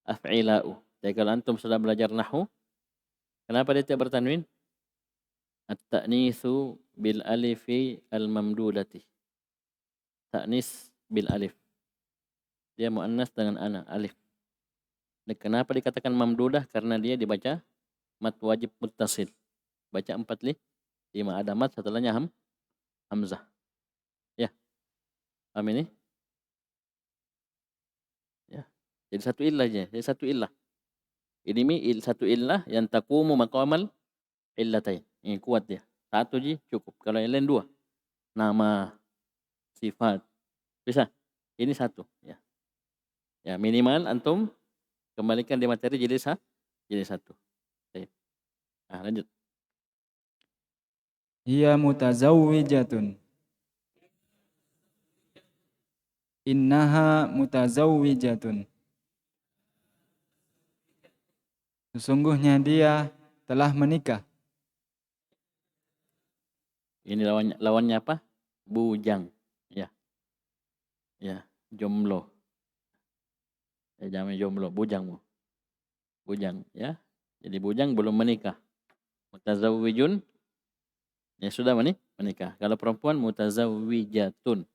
af'ila'u. Jadi kalau antum sudah belajar nahwu, kenapa dia tidak bertanwin? At-ta'nitsu bil alifi al-mamdudati. Ta'nis bil alif. Dia muannas dengan ana, alif. Dan kenapa dikatakan mamdudah? Karena dia dibaca mat wajib muttasil. Baca 4 5 ada mat, setelahnya hamzah. Ya. Paham ini? Ya. Jadi satu illah aja, jadi satu illah. Ini satu illah yang taqumu maqamal illatain. Ini kuat dia. Satu je cukup. Kalau yang lain 2. Nama, sifat. Bisa. Ini satu, ya. Ya, minimal antum kembalikan di materi jadi satu. Baik. Nah, lanjut. Hiya mutazawwijatun. Innaha mutazawwijatun. Sesungguhnya dia telah menikah. Ini lawannya apa? Bujang. Ya. Ya, jomblo. Ya, jangan jomblo, bujang. Bujang, ya. Jadi bujang belum menikah. Mutazawwijun, ya sudah menikah. Kalau perempuan mutazawwijatun.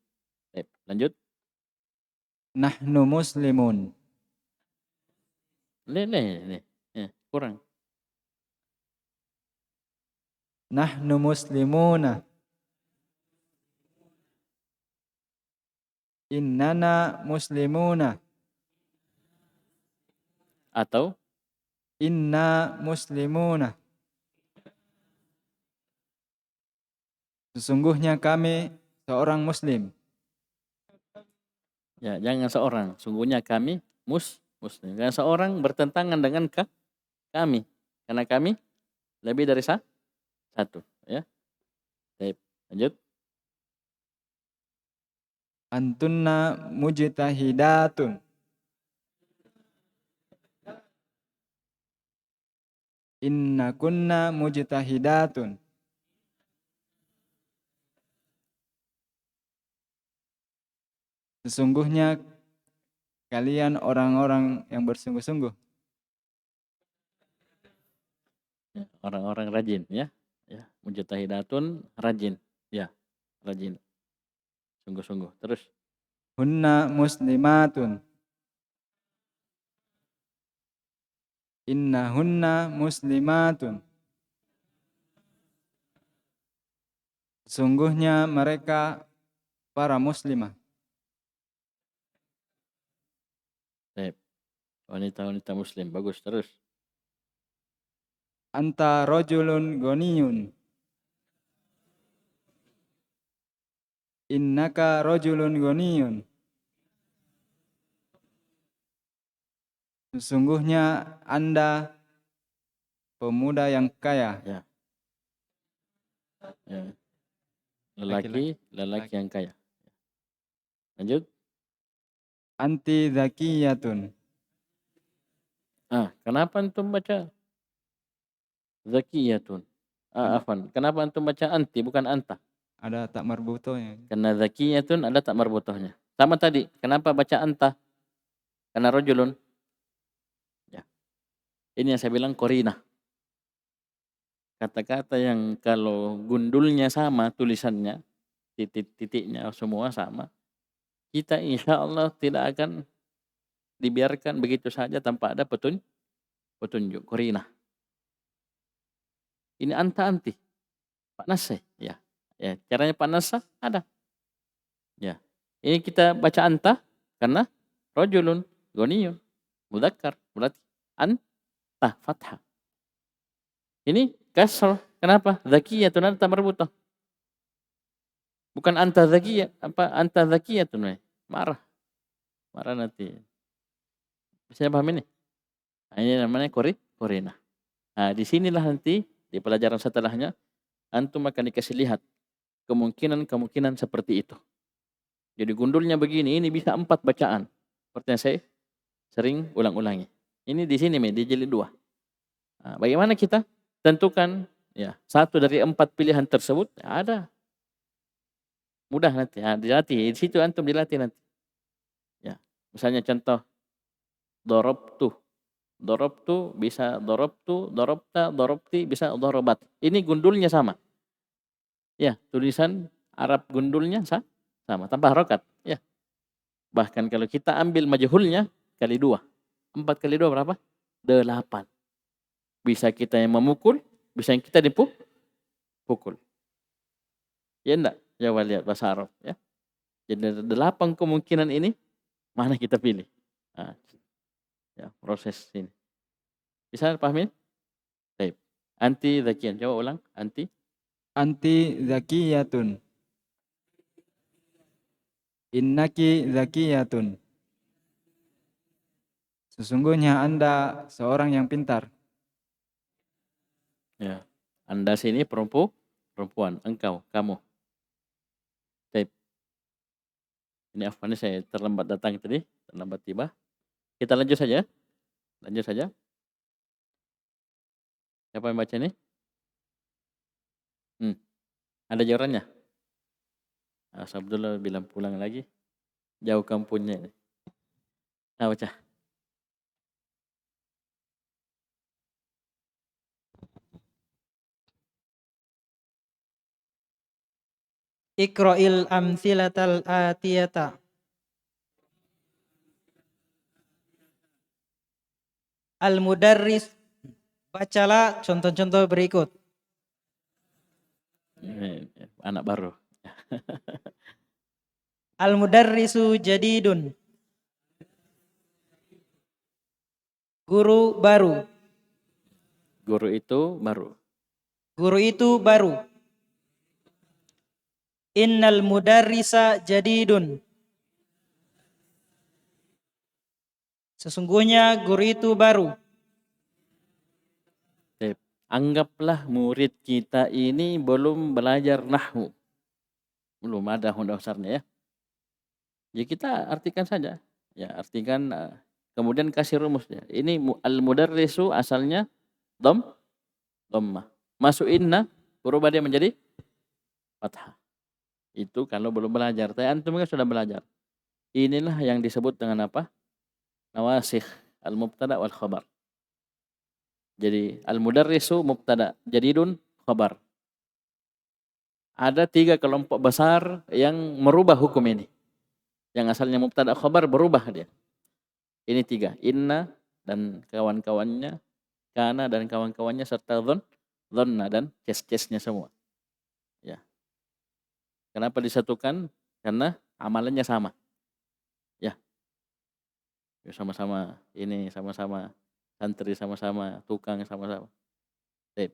Baik, lanjut. Nahnu muslimun. Nih. Kurang. Nahnu muslimuna. Innana muslimuna. Atau Inna muslimuna. Sesungguhnya kami seorang muslim. ya jangan seorang. Sungguhnya kami muslim. Jangan seorang bertentangan dengan kami. Karena kami lebih dari satu. Ya. Baik, lanjut. Antunna mujtahidatun. Inna kunna mujtahidatun. Sesungguhnya kalian orang-orang yang bersungguh-sungguh. Ya, orang-orang rajin ya. Ya, mujtahidatun rajin. Ya, rajin. Sungguh-sungguh. Terus Hunna muslimatun. Inna hunna muslimatun. Sesungguhnya mereka para muslimah. baik. Wanita-wanita muslim. Bagus, terus. Anta rajulun ghaniyun. Innaka rajulun ghaniyun. Sesungguhnya Anda pemuda yang kaya. Ya. Lelaki yang kaya. Lanjut. Anti zakiyatun. Kenapa antum baca zakiyatun? Afan. Kenapa antum baca anti bukan anta? Ada tak marbutonya. Karena zakiyatun ada tak marbutohnya. Sama tadi. Kenapa baca anta? Karena rojulun. Ya. Ini yang saya bilang korina. Kata-kata yang kalau gundulnya sama tulisannya, titik-titiknya semua sama, kita insya Allah tidak akan dibiarkan begitu saja tanpa ada petunjuk. Korina. Ini anta anti. Pak Naseh. Ya. Caranya Pak Naseh ada. Ya. Ini kita baca anta karena rojulun, goniyun, mudzakkar, berarti anta fathah. Ini kasr. Kenapa? Zakiyatun anta marbutah. Bukan anta zakiyah, anta zakiyatun. Marah nanti. Bisa paham ini? Ini namanya korina. Di sinilah nanti di pelajaran setelahnya antum akan dikasih lihat kemungkinan seperti itu. Jadi gundulnya begini, ini bisa 4 bacaan. Seperti yang saya sering ulang-ulangi. Ini di sini di jilid 2. Bagaimana kita tentukan ya satu dari 4 pilihan tersebut? Ada. Mudah nanti. Dilatih. Di situ antum dilatih nanti. Ya, misalnya contoh dorobtu bisa dorobtu, dorobta, dorobti bisa dorobat. Ini gundulnya sama. Ya, tulisan Arab gundulnya sama tanpa harokat. Ya. Bahkan kalau kita ambil majhulnya kali 2. 4 kali 2 berapa? 8. Bisa kita yang memukul, bisa yang kita dipukul. Ya enggak? Coba lihat bahasa Arab ya. Jadi 8 kemungkinan ini mana kita pilih. Ya, proses ini. Bisa pahamin? Baik. Anti zakiyan. Coba ulang. Anti zakiyatun. Innaki zakiyatun. Sesungguhnya Anda seorang yang pintar. Ya. Anda sini perempuan. Engkau, kamu. Baik. Ini Afwan, saya terlambat datang tadi. Terlambat tiba. Kita lanjut saja. Siapa yang baca ini? Ada jawabannya? Abdullah bilang pulang lagi. Jauh kampungnya. Baca. Iqra'il amthilatal atiyata. Al-mudarris, bacalah contoh-contoh berikut. Ini anak baru. Al-mudarrisu jadidun. Guru baru. Guru itu baru. Guru itu baru. Innal mudarrisa jadidun. Sesungguhnya guru itu baru. Baik. Anggaplah murid kita ini belum belajar nahwu. Belum ada dasarnya ya. Ya kita artikan saja. Ya artikan kemudian kasih rumusnya. Ini al-mudarrisu asalnya dhammah. Masuk inna berubah dia menjadi fathah. Itu kalau belum belajar. Tapi antum kan sudah belajar. Inilah yang disebut dengan apa? Nawasikh al-mubtada wal khabar. Jadi al-mudarrisu mubtada, jadidun khabar. Ada 3 kelompok besar yang merubah hukum ini. Yang asalnya mubtada khabar berubah dia. Ini 3, inna dan kawan-kawannya, kana dan kawan-kawannya, serta dhanna dan case-case-nya semua. Ya. Kenapa disatukan? Karena amalannya sama. Ya. Sama-sama ini, sama-sama santri, sama-sama tukang, sama-sama. Baik.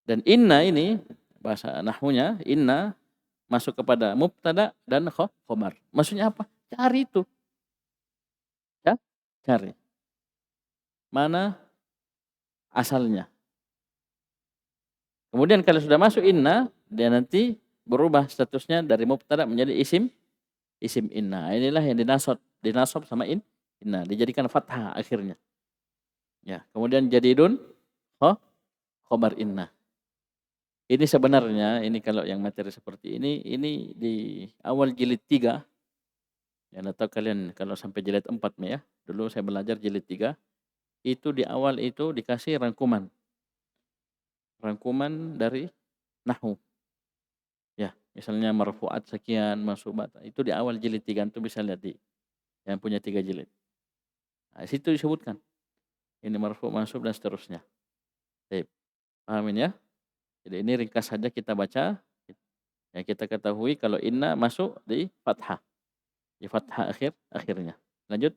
Dan inna ini bahasa nahwunya, inna masuk kepada mubtada dan khabar. Maksudnya apa? Cari itu. Ya, cari. Mana asalnya. Kemudian kalau sudah masuk inna, dia nanti berubah statusnya dari mubtada menjadi isim inna. Inilah yang dinasab sama inna, dijadikan fathah akhirnya. Ya, kemudian jadidun khabar inna. Ini sebenarnya, ini kalau yang materi seperti ini di awal jilid 3. Ya, atau kalian kalau sampai jilid 4 ya. Dulu saya belajar jilid 3. Itu di awal itu dikasih rangkuman. Rangkuman dari nahwu. Ya, misalnya marfu'at sekian, mansubat. Itu di awal jilid 3, itu bisa lihat di yang punya 3 jilid. Nah, situ disebutkan. Ini marfu', mansub dan seterusnya. Baik. Pahamin ya? Jadi ini ringkas saja kita baca. Yang kita ketahui kalau inna masuk di fathah. Di fathah akhirnya. Lanjut.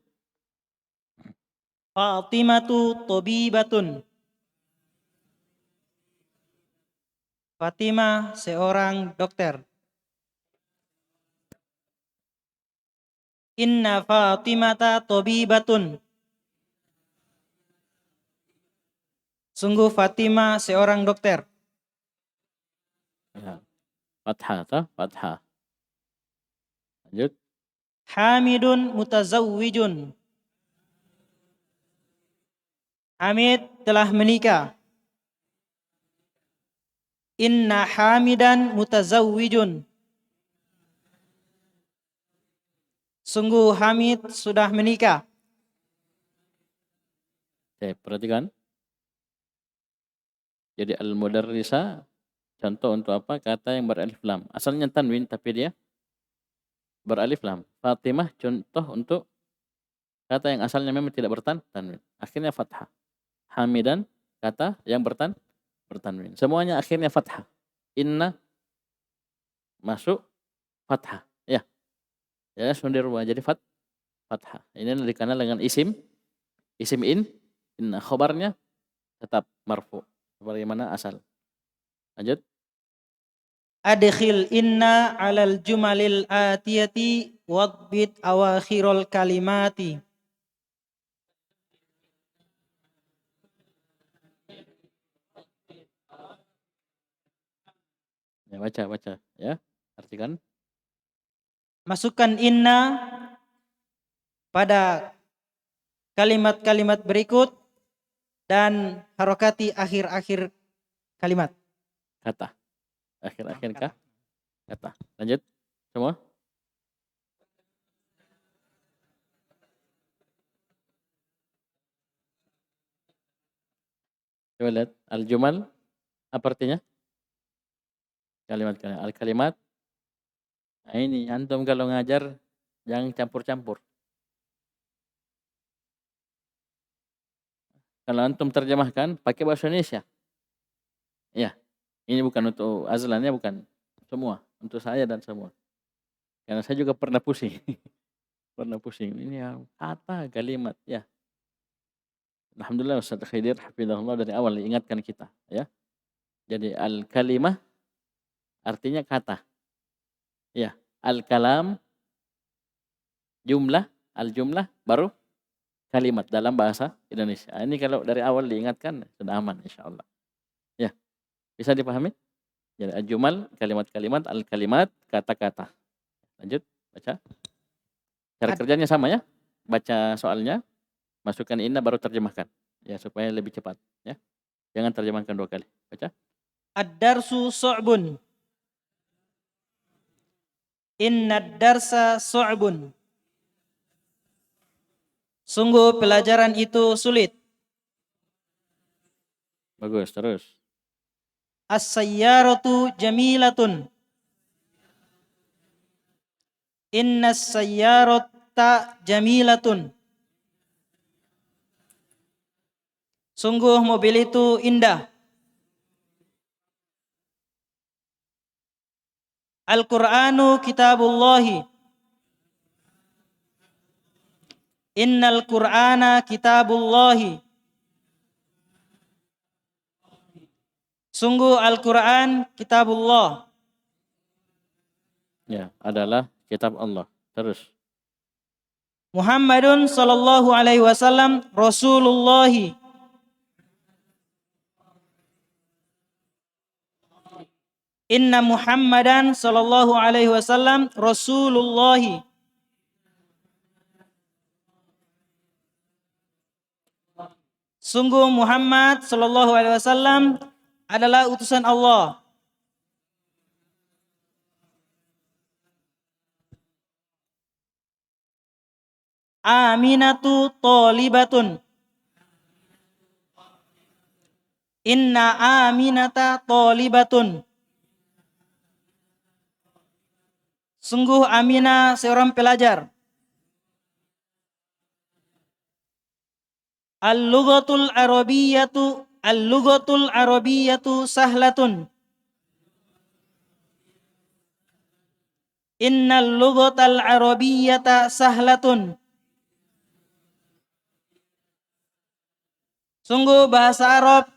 Fatimatu tabibatun. Fatimah seorang dokter. Inna Fatimata tabibatun. Sungguh Fatimah seorang dokter. Ya. Fathah atau fathah. Lanjut. Hamidun mutazawwijun. Hamid telah menikah. Inna Hamidan mutazawwijun. Sungguh Hamid sudah menikah. Oke, perhatikan. Jadi al-mudarrisa contoh untuk apa? Kata yang beralif lam. Asalnya tanwin tapi dia beralif lam. Fatimah contoh untuk kata yang asalnya memang tidak bertanwin. Akhirnya fathah. Hamidan kata yang bertanwin. Semuanya akhirnya fathah. Inna masuk fathah. Ya. Ya, sudah dirubah jadi fathah. Ini dikenal dengan isim inna, khabarnya tetap marfu sebagaimana asal. Lanjut. Adkhil inna alal jumalil atiyati wadbit awakhirul kalimati. Ya, baca ya. Artikan. Masukkan inna pada kalimat-kalimat berikut dan harokati akhir-akhir kalimat. Kata. Akhir-akhir kata. Lanjut. Semua. Coba lihat. Al-jumal apa artinya? Kalimat-kalimat. Al-kalimat. Nah ini antum kalau ngajar jangan campur-campur. Kalau antum terjemahkan pakai bahasa Indonesia. Ya, ini bukan untuk Azlannya, bukan semua, untuk saya dan semua. Karena saya juga pernah pusing. Pernah pusing. Ini yang kata kalimat ya. Alhamdulillah Ustaz Khidir hafizahullah dari awal ingatkan kita ya. Jadi al-kalimah artinya kata. Ya, al-kalam jumlah, al-jumlah baru kalimat dalam bahasa Indonesia. Ini kalau dari awal diingatkan sudah aman insyaallah. Ya. Bisa dipahami? Jadi al-jumal kalimat-kalimat, al-kalimat kata-kata. Lanjut baca. Cara kerjanya sama ya. Baca soalnya, masukkan inna baru terjemahkan. Ya supaya lebih cepat ya. Jangan terjemahkan 2 kali. Baca. Ad-darsu su'bun. Innad darsa su'bun. Sungguh pelajaran itu sulit. Bagus, terus. As-sayyaratu jamilatun. Innas sayyarata jamilatun. Sungguh mobil itu indah. Al-Qur'anu kitabullahi. Innal Qur'ana kitabullahi. Sungguh Al-Quran kitabullah. Ya, adalah kitab Allah. Terus. Muhammadun sallallahu alaihi wasallam Rasulullahi. Inna Muhammadan sallallahu alaihi wasallam Rasulullahi. Sungguh Muhammad sallallahu alaihi wasallam adalah utusan Allah. Aminatu tolibatun. Inna aminata tolibatun. Sungguh Aminah seorang pelajar. Al-lughatul arabiyyatu sahlatun. Innal lughatal arabiyyata sahlatun. Sungguh bahasa Arab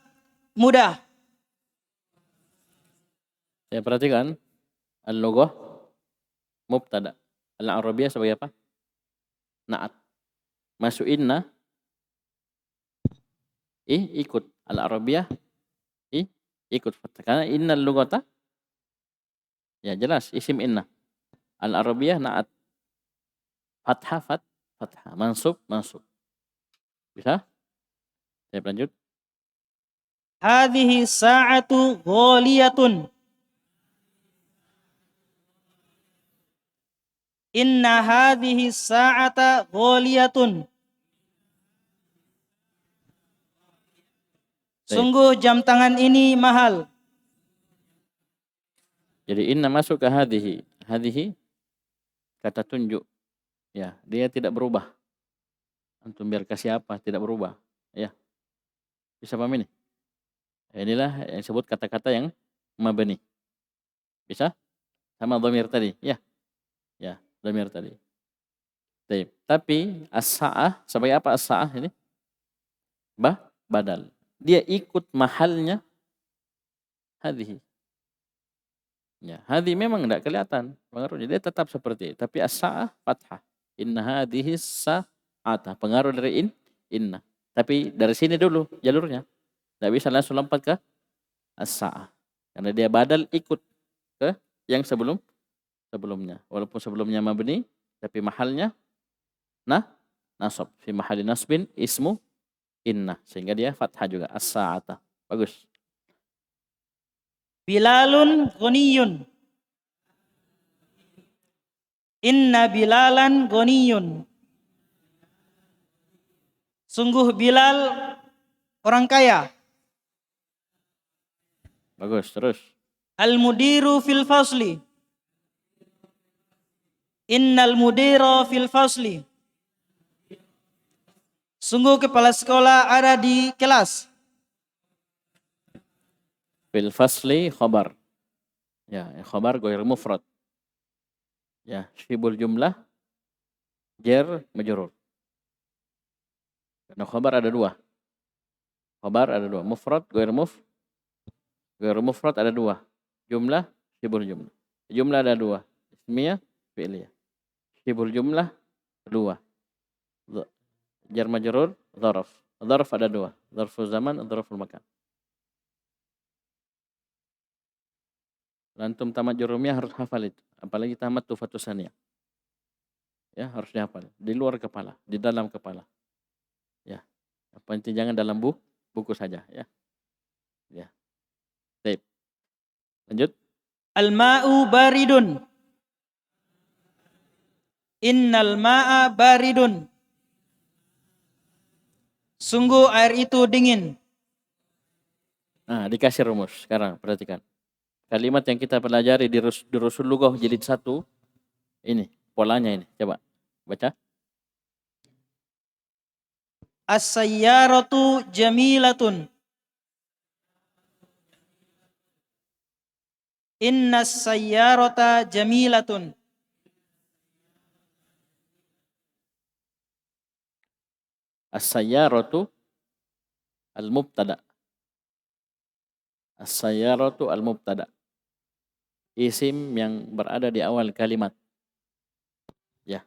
mudah. Saya perhatikan al-lughah mubtada. Al-arabiyyah sebagai apa? Na'at. Masuk inna ikut. Al-arabiyyah ikut. Karena innal lughata ya jelas isim inna. Al-arabiyyah na'at. Fathah fathah. Mansub. Bisa? Saya lanjut. Hadhihi sa'atu ghaliyatun. Inna hadhihi sa'ata ghaliyatun. Sungguh jam tangan ini mahal. Jadi inna masuk ke hadhihi. Hadhihi kata tunjuk. Ya, dia tidak berubah. Antum biar kasih apa, tidak berubah. Ya. Bisa paham ini? Inilah yang disebut kata-kata yang mabni. Bisa? Sama dhamir tadi. Ya. Ya, dhamir tadi. Tapi as-sa'ah, sebagai apa as-sa'ah ini? Badal. Dia ikut mahalnya hadhihi. Ya, hadhihi memang tidak kelihatan pengaruhnya. Dia tetap seperti itu. Tapi as-sa'ah fathah. Inna hadhihi sa'ata. Pengaruh dari inna. Tapi dari sini dulu jalurnya. Tidak bisa langsung lompat ke as-sa'ah. Karena dia badal ikut ke yang sebelumnya. Walaupun sebelumnya mabni, tapi mahalnya nasab. Fi mahali nasbin ismu inna. Sehingga dia fathah juga. As-sa'ata. Bagus. Bilalun ghaniyun. Inna Bilalan ghaniyun. Sungguh Bilal orang kaya. Bagus, terus. Al-mudiru fil fasli. Innal mudira fil fasli. Sungguh kepala sekolah ada di kelas. Fil fasli khabar. Ya, khabar ghair mufrad. Ya, syibul jumlah jar majrur. Karena khabar ada dua. Khabar ada dua. Mufrad ghair mufrad ada dua. Jumlah syibul jumlah. Jumlah ada dua. Ismiyah, fi'liyah. Syibul jumlah dua. Jar majrur, dzaraf. Dzaraf ada dua. Dzarful zaman, dzarful makan. Lantum tamat jurumiyah harus hafal itu. Apalagi tamat tufatus saniyah. Ya, harus dihafal. Di luar kepala, di dalam kepala. Ya. Apa inti jangan dalam buku saja, ya. Ya. Baik. Lanjut. Al-ma'u baridun. Innal ma'a baridun. Sungguh air itu dingin. Nah, dikasih rumus. Sekarang perhatikan. Kalimat yang kita pelajari di Rusul Lughah jilid 1. Ini, polanya ini. Coba baca. As-sayyaratu jamilatun. Innas sayyarata jamilatun. As-sayyaratu al-mubtada. As-sayyaratu al-mubtada. Isim yang berada di awal kalimat. Ya.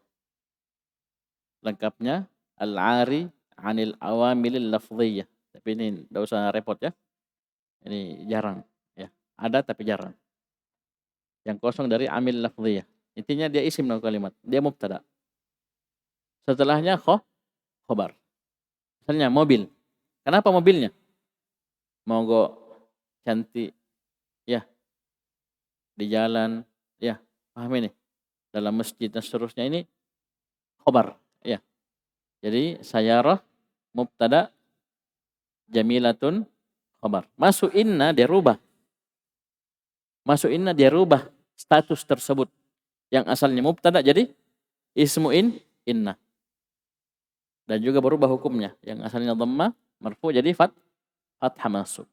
Lengkapnya al-ari anil awamilil lafdhiyah. Tapi ini enggak usah repot ya. Ini jarang ya. Ada tapi jarang. Yang kosong dari amil lafdhiyah. Intinya dia isim dalam kalimat. Dia mubtada. Setelahnya khobar. Misalnya mobil. Kenapa mobilnya? Mogok, cantik, ya, di jalan, ya, paham ini? Dalam masjid dan seterusnya ini khobar, ya. Jadi sayyarah mubtada, jamilatun khobar. Masuk inna dia rubah. Masuk inna dia rubah status tersebut. Yang asalnya mubtada jadi ismu inna. Dan juga berubah hukumnya. Yang asalnya dhamma marfu jadi fathah masuk.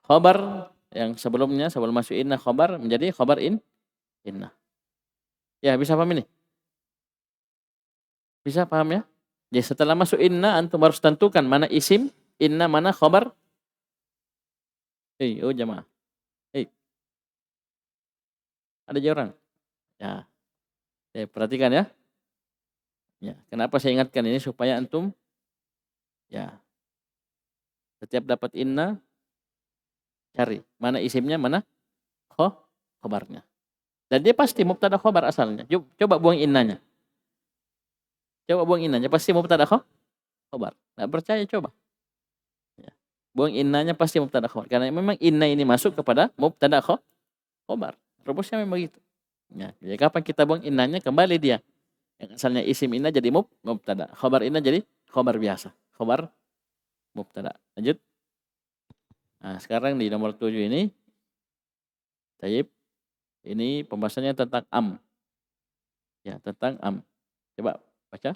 Khabar yang sebelumnya sebelum masuk inna khabar menjadi khabar inna. Ya, bisa paham ini? Bisa paham ya? Jadi setelah masuk inna antum harus tentukan mana isim inna, mana khabar. Oh jamaah. Ada orang? Ya. Perhatikan ya. Ya, kenapa saya ingatkan ini supaya antum ya setiap dapat inna cari mana isimnya, mana khobarnya. Dan dia pasti mubtada khobar asalnya. Coba buang innanya. Coba buang innanya pasti mubtada khobar. Enggak percaya coba. Ya. Buang innanya pasti mubtada khobar karena memang inna ini masuk kepada mubtada khobar. Rumusnya memang begitu. Ya, jadi kapan kita buang innanya kembali dia. Yang asalnya isim inna jadi mubtada. Khobar inna jadi khobar biasa. Khobar mubtada. Lanjut. Nah, sekarang di nomor 7 ini. Tayyib. Ini pembahasannya tentang am. Ya, tentang am. Coba baca.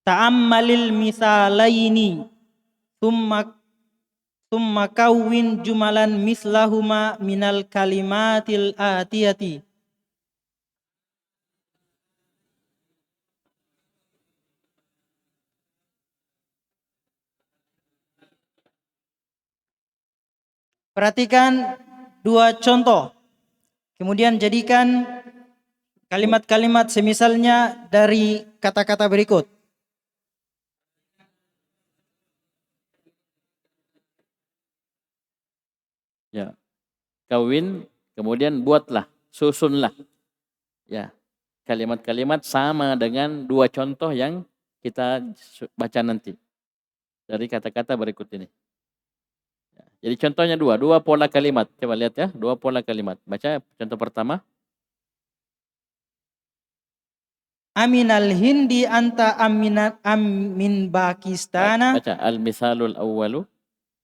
Ta'ammalil misalaini. Thumma kawwin jumalan mislahuma minal kalimatil atiyati. Perhatikan dua contoh. Kemudian jadikan kalimat-kalimat semisalnya dari kata-kata berikut. Ya. Kawin, kemudian buatlah, susunlah. Ya. Kalimat-kalimat sama dengan dua contoh yang kita baca nanti. Dari kata-kata berikut ini. Jadi contohnya dua pola kalimat. Coba lihat ya, dua pola kalimat. Baca contoh pertama. Aminal hindi anta amin Pakistana. Baca al-misalul awwalu.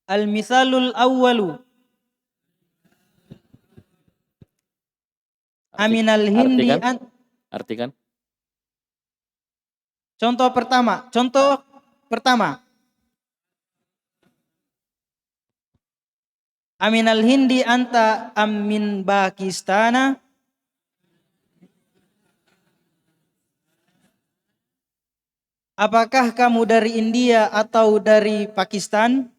Al-misalul awwalu. Aminal hindi Artikan. Contoh pertama. Aminal hindi anta min Pakistana. Apakah kamu dari India atau dari Pakistan?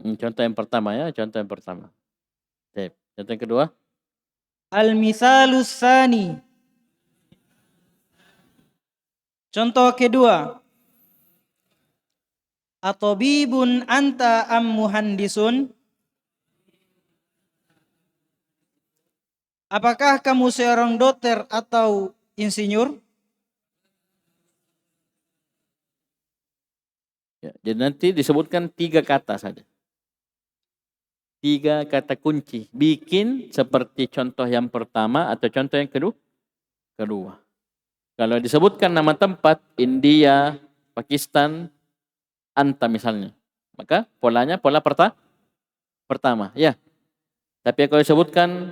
Contoh yang pertama ya, contoh yang pertama. Baik. Contoh yang kedua. Al-misalus tsani. Contoh kedua. Atobibun anta muhandisun. Apakah kamu seorang dokter atau insinyur? Ya, jadi nanti disebutkan 3 kata saja. 3 kata kunci. Bikin seperti contoh yang pertama atau contoh yang kedua. Kalau disebutkan nama tempat, India, Pakistan, anta misalnya. Maka polanya pola pertama. Ya. Tapi kalau disebutkan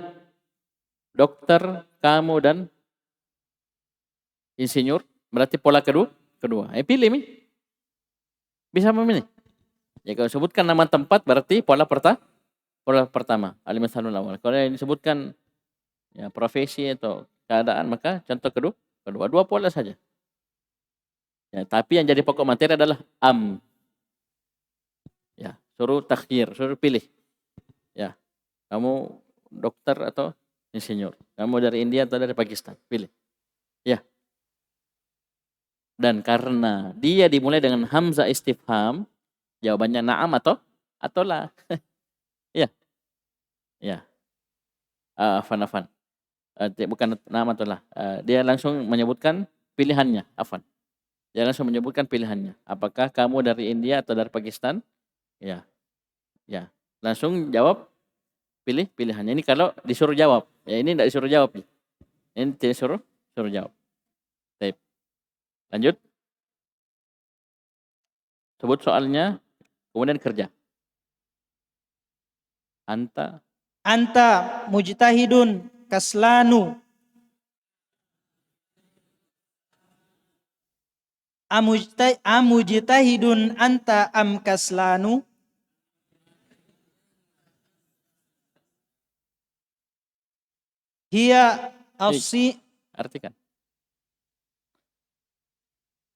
dokter, kamu dan insinyur, berarti pola kedua. Pilih nih. Bisa memilih. Ya kalau disebutkan nama tempat berarti pola pertama. Al-misalul awal. Kalau yang disebutkan ya profesi atau keadaan maka contoh kedua. 2 pola saja. Ya, tapi yang jadi pokok materi adalah Ya, suruh takhir, suruh pilih. Ya. Kamu dokter atau insinyur. Kamu dari India atau dari Pakistan? Pilih. Ya. Dan karena dia dimulai dengan hamzah istifham, jawabannya na'am atau la. Ya. Ya. Afan. Bukan na'am atau la. Dia langsung menyebutkan pilihannya. Afan. Dia langsung menyebutkan pilihannya. Apakah kamu dari India atau dari Pakistan? Ya. Ya. Langsung jawab pilih pilihannya. Ini kalau disuruh jawab. Ya ini tidak disuruh jawab. Ini tidak suruh jawab. Baik. Lanjut. Sebut soalnya, kemudian kerja. Anta mujtahidun kaslanu. Amujtahidun anta kaslanu. Hiya artikan.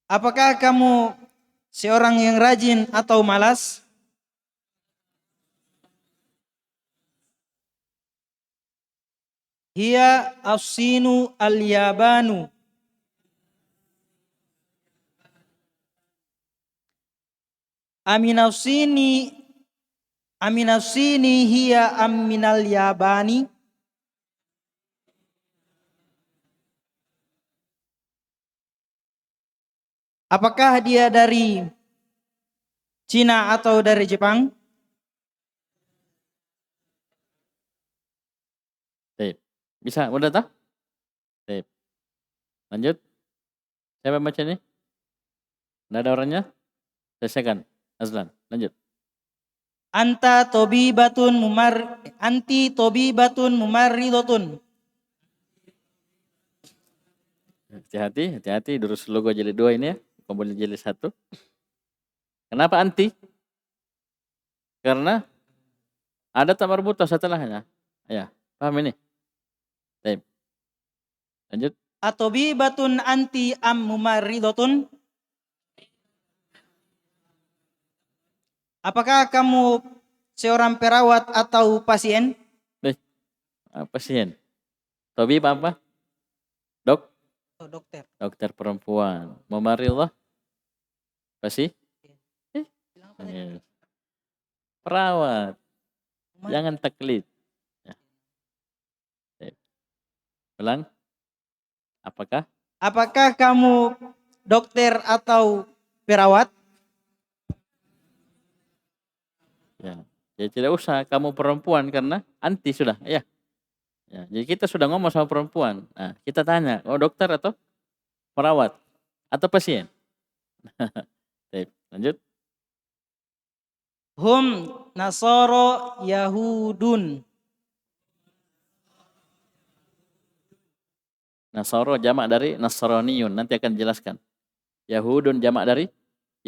Apakah kamu seorang yang rajin atau malas? Hiya afsinu al-yabanu. Aminafsini hiya minal yabani. Apakah dia dari Cina atau dari Jepang? Baik. Bisa, mudah tak? Baik. Lanjut. Siapa baca ini? Tidak ada orangnya? Selesaikan. Azlan, lanjut. Anti tobibatun mumarridotun. Hati-hati durus logo jilid 2 ini ya. Kau boleh jilid 1. Kenapa anti? Karena ada tamar buta setelahnya. Ya, paham ini? Baik. Lanjut. Atobibatun anti mumarridotun. Apakah kamu seorang perawat atau pasien? Pasien. Tobi apa? Dokter. Dokter perempuan. Mumarridah? Pasti? Yes. Perawat. Jangan taklid. Ya. Ulang. Apakah kamu dokter atau perawat? Ya. Jadi tidak usah kamu perempuan karena anti sudah. Ya. Jadi kita sudah ngomong sama perempuan. Nah, kita tanya, dokter atau perawat atau pasien? Baik, lanjut. Hum Nasoro Yahudun. Nasoro jamak dari Nasraniyun. Nanti akan dijelaskan. Yahudun jamak dari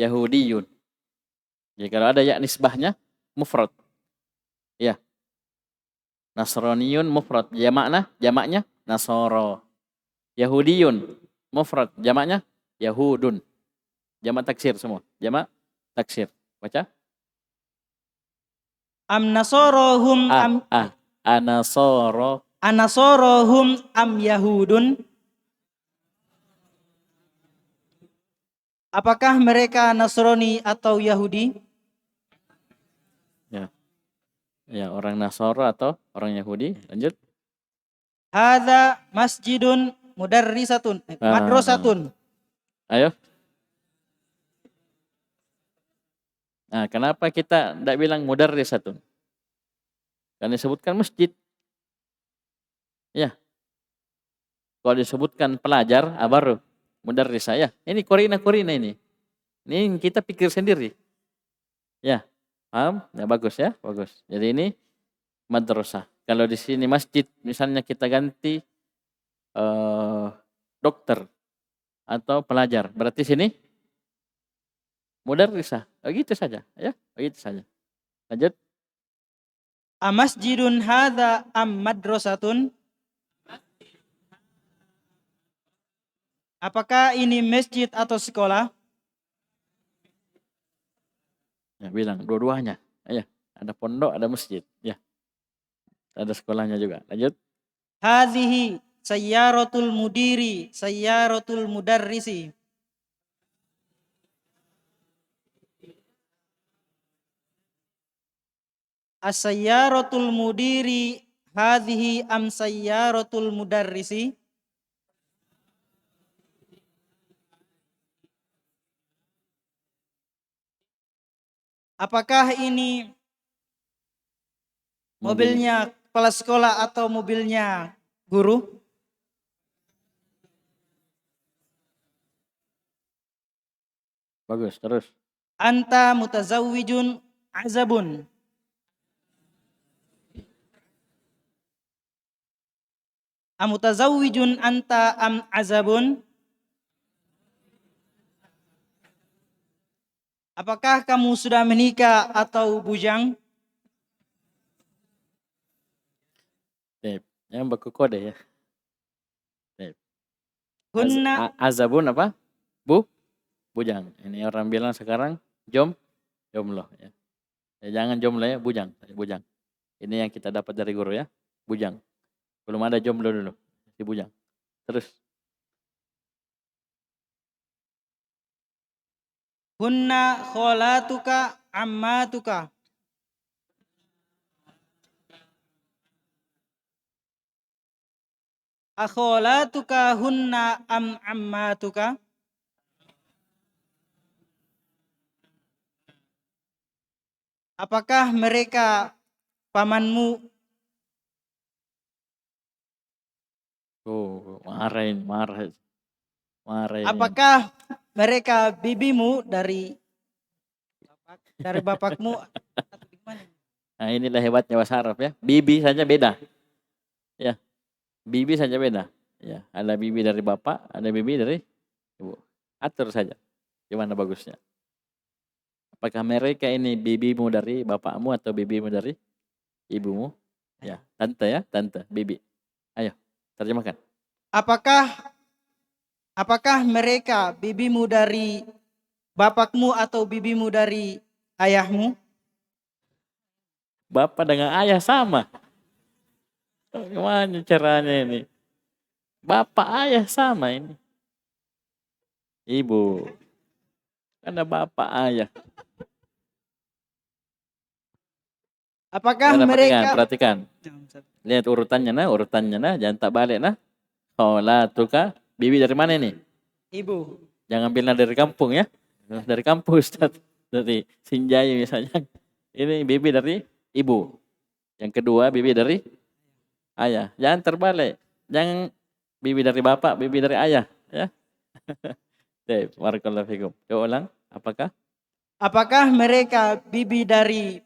Yahudiyun. Jadi kalau ada ya nisbahnya mufrad. Ya. Nasraniyun mufrad. Jamaknya Nasoro. Yahudiyun mufrad. Jamaknya Yahudun. Jamak taksir semua. Jamak taksir. Baca. Am nasorohum Anasoro. anasorohum am Yahudun. Apakah mereka Nasrani atau Yahudi? Ya, orang Nasoro atau orang Yahudi. Lanjut. Hadza masjidun mudarrisatun. Madrasatun. Ayo. Nah, kenapa kita tidak bilang mudarrisatun? Karena disebutkan masjid. Ya. Kalau disebutkan pelajar, baru mudarrisah ya. Ini korina ini. Ini kita pikir sendiri. Ya. Paham? Ya bagus ya, bagus. Jadi ini madrasah. Kalau di sini masjid, misalnya kita ganti dokter atau pelajar, berarti sini mudarrisah. Begitu saja, ya, begitu saja. Lanjut. Amasjidun hadza am madrasatun? Apakah ini masjid atau sekolah? Ya, bilang dua-duanya. Ya, ada pondok, ada masjid. Ya, ada sekolahnya juga. Lanjut. Hadhihi sayyaratul mudiri, sayyaratul mudarrisi. As-sayyaratul mudiri hadhihi am sayyaratul mudarrisi? Apakah ini mobilnya kepala sekolah atau mobilnya guru? Bagus, terus. Anta mutazawwijun azabun. Amutazawwijun anta am azabun? Apakah kamu sudah menikah atau bujang? Yang baku kode ya. Hunna Azabun apa? Bujang. Ini orang bilang sekarang jomblo ya. Jangan jomblo ya, bujang. Ini yang kita dapat dari guru ya, bujang. Belum ada jomblo dulu, si bujang. Terus. hunna kholatuka ammatuka. Akholatuka hunna am ammatuka. Apakah mereka pamanmu? Oh, marah. Apakah mereka bibimu dari bapakmu? Nah, inilah hebatnya bahasa Arab ya. Bibi saja beda. Ya. Bibi saja beda. Ya, ada bibi dari bapak, ada bibi dari ibu. Atur saja. Gimana bagusnya? Apakah mereka ini bibimu dari bapakmu atau bibimu dari ibumu? Ya, tante, bibi. Ayo, terjemahkan. Apakah mereka bibimu dari bapakmu atau bibimu dari ayahmu? Bapak dengan ayah sama. Gimana caranya ini? Bapak ayah sama ini. Ibu. Karena bapak ayah. Apakah Nah, mereka perhatikan. Lihat urutannya jangan tak balik nah. Kholatuka, bibi dari mana ini? Ibu. Jangan bilang dari kampung ya. Dari kampus, dari Sinjai misalnya. Ini bibi dari ibu. Yang kedua bibi dari ayah. Jangan terbalik. Jangan bibi dari bapak, bibi dari ayah, ya. Baik, barakallahu fikum. Coba ulang, apakah mereka bibi dari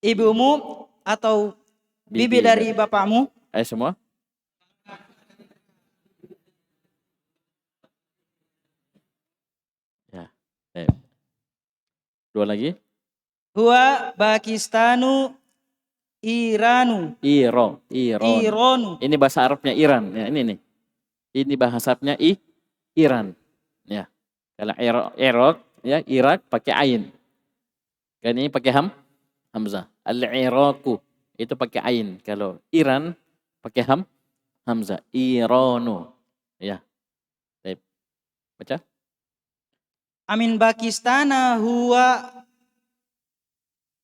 ibumu atau bibi dari bapakmu. Ayo semua. Ya. Dua lagi. Huwa Pakistanu Iranu. Iron. Iranu. Ini bahasa Arabnya Iran. Ya, ini nih. Ini bahasa Arabnya Iran. Ya. Kalau Iraq, ya Irak pakai ain. Kan ini pakai hamzah. Al-Iraqu itu pakai ain. Kalau Iran pakai hamzah. Iranu. Ya. Baik. Baca. Amin Pakistana huwa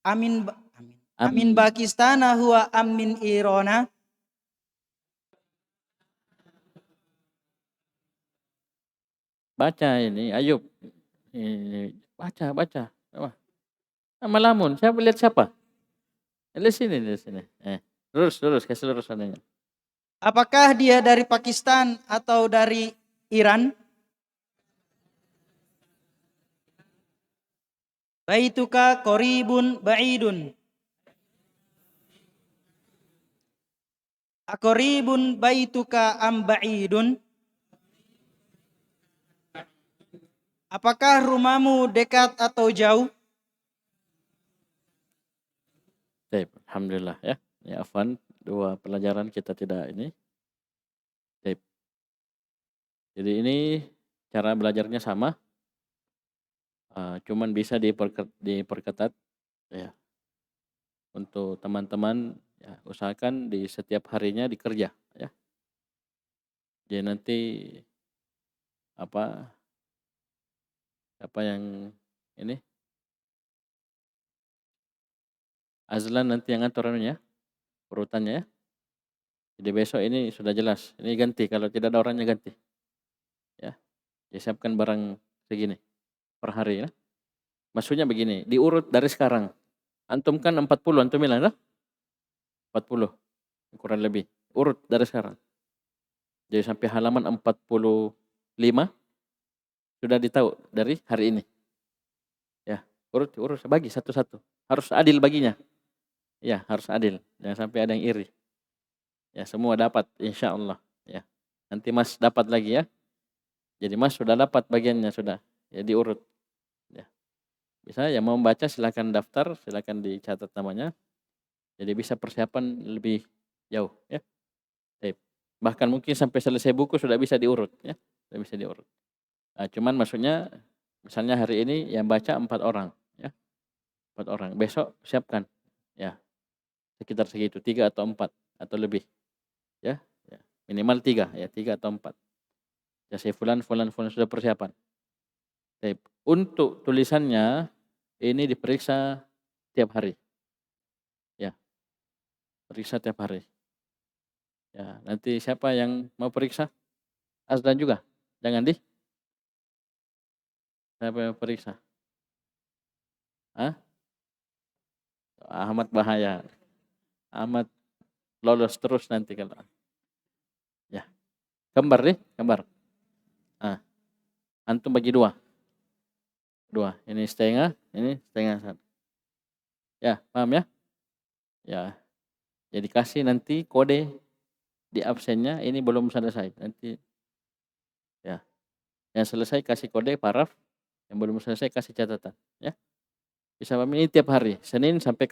Amin Pakistana huwa amin Irana. Baca ini, Ayub. Ini, baca. Wah. Malamun, siapa lihat siapa? Lihat sini. Lurus, kasih lurus adanya. Apakah dia dari Pakistan atau dari Iran? Baituka qaribun ba'idun. Aqribun baituka am ba'idun? Apakah rumahmu dekat atau jauh? Baik, alhamdulillah ya. Ya afwan, 2 pelajaran kita tidak ini. Baik. Jadi ini cara belajarnya sama. Cuman bisa diperketat ya. Untuk teman-teman ya, usahakan di setiap harinya dikerja ya. Jadi nanti apa yang ini Azlan nanti yang atur anunya, urutannya ya. Jadi besok ini sudah jelas. Ini ganti, kalau tidak ada orangnya ganti. Ya. Disiapkan barang segini per hari ya. Maksudnya begini, diurut dari sekarang. Antum kan 40, antum bilang lah 40 kurang lebih. Urut dari sekarang. Jadi sampai halaman 45 sudah ditahu dari hari ini. Ya, urut bagi satu-satu. Harus adil baginya. Ya, harus adil. Jangan sampai ada yang iri. Ya, semua dapat insyaallah ya. Nanti Mas dapat lagi ya. Jadi Mas sudah dapat bagiannya sudah. Ya diurut. Ya. Bisa yang mau membaca silakan daftar, silakan dicatat namanya. Jadi bisa persiapan lebih jauh ya. Baik. Bahkan mungkin sampai selesai buku sudah bisa diurut ya. Sudah bisa diurut. Nah, cuman maksudnya misalnya hari ini yang baca 4 orang ya. 4 orang. Besok siapkan ya. Sekitar segitu 3 atau 4 atau lebih. Ya. Minimal 3 ya, 3 atau 4. Ya saya fulan sudah persiapan. Baik. Untuk tulisannya ini diperiksa tiap hari. Ya. Periksa tiap hari. Ya, nanti siapa yang mau periksa? Azlan juga. Jangan siapa yang periksa? Ahmad bahaya. Ahmad lolos terus nanti kalau. Ya. Gambar. Antum bagi 2. Ini setengah. Ya, paham ya? Ya. Jadi kasih nanti kode di absennya ini belum selesai. Nanti ya. Yang selesai kasih kode paraf, yang belum selesai kasih catatan, ya. Bisa paham ini tiap hari, Senin sampai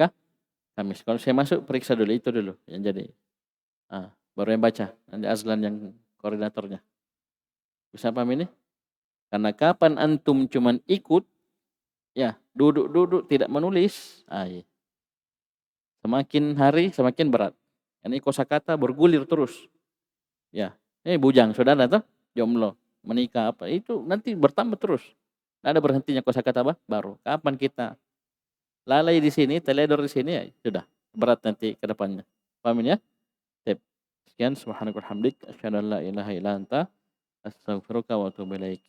Kamis. Kalau saya masuk periksa dulu itu dulu yang jadi. Baru yang baca, nanti Azlan yang koordinatornya. Bisa paham ini? Karena kapan antum cuman ikut, ya duduk tidak menulis, iya. Semakin hari semakin berat. Ini kosakata bergulir terus. Ya, bujang saudara tuh, jomblo, menikah apa itu nanti bertambah terus. Nggak ada berhentinya kosakata baru. Kapan kita lalai di sini, teledor di sini ya sudah berat nanti ke depannya. Paham ya? Sekian subhanakallahumma hamdik asyhadu an la ilaha illa anta astaghfiruka wa atubu ilaik.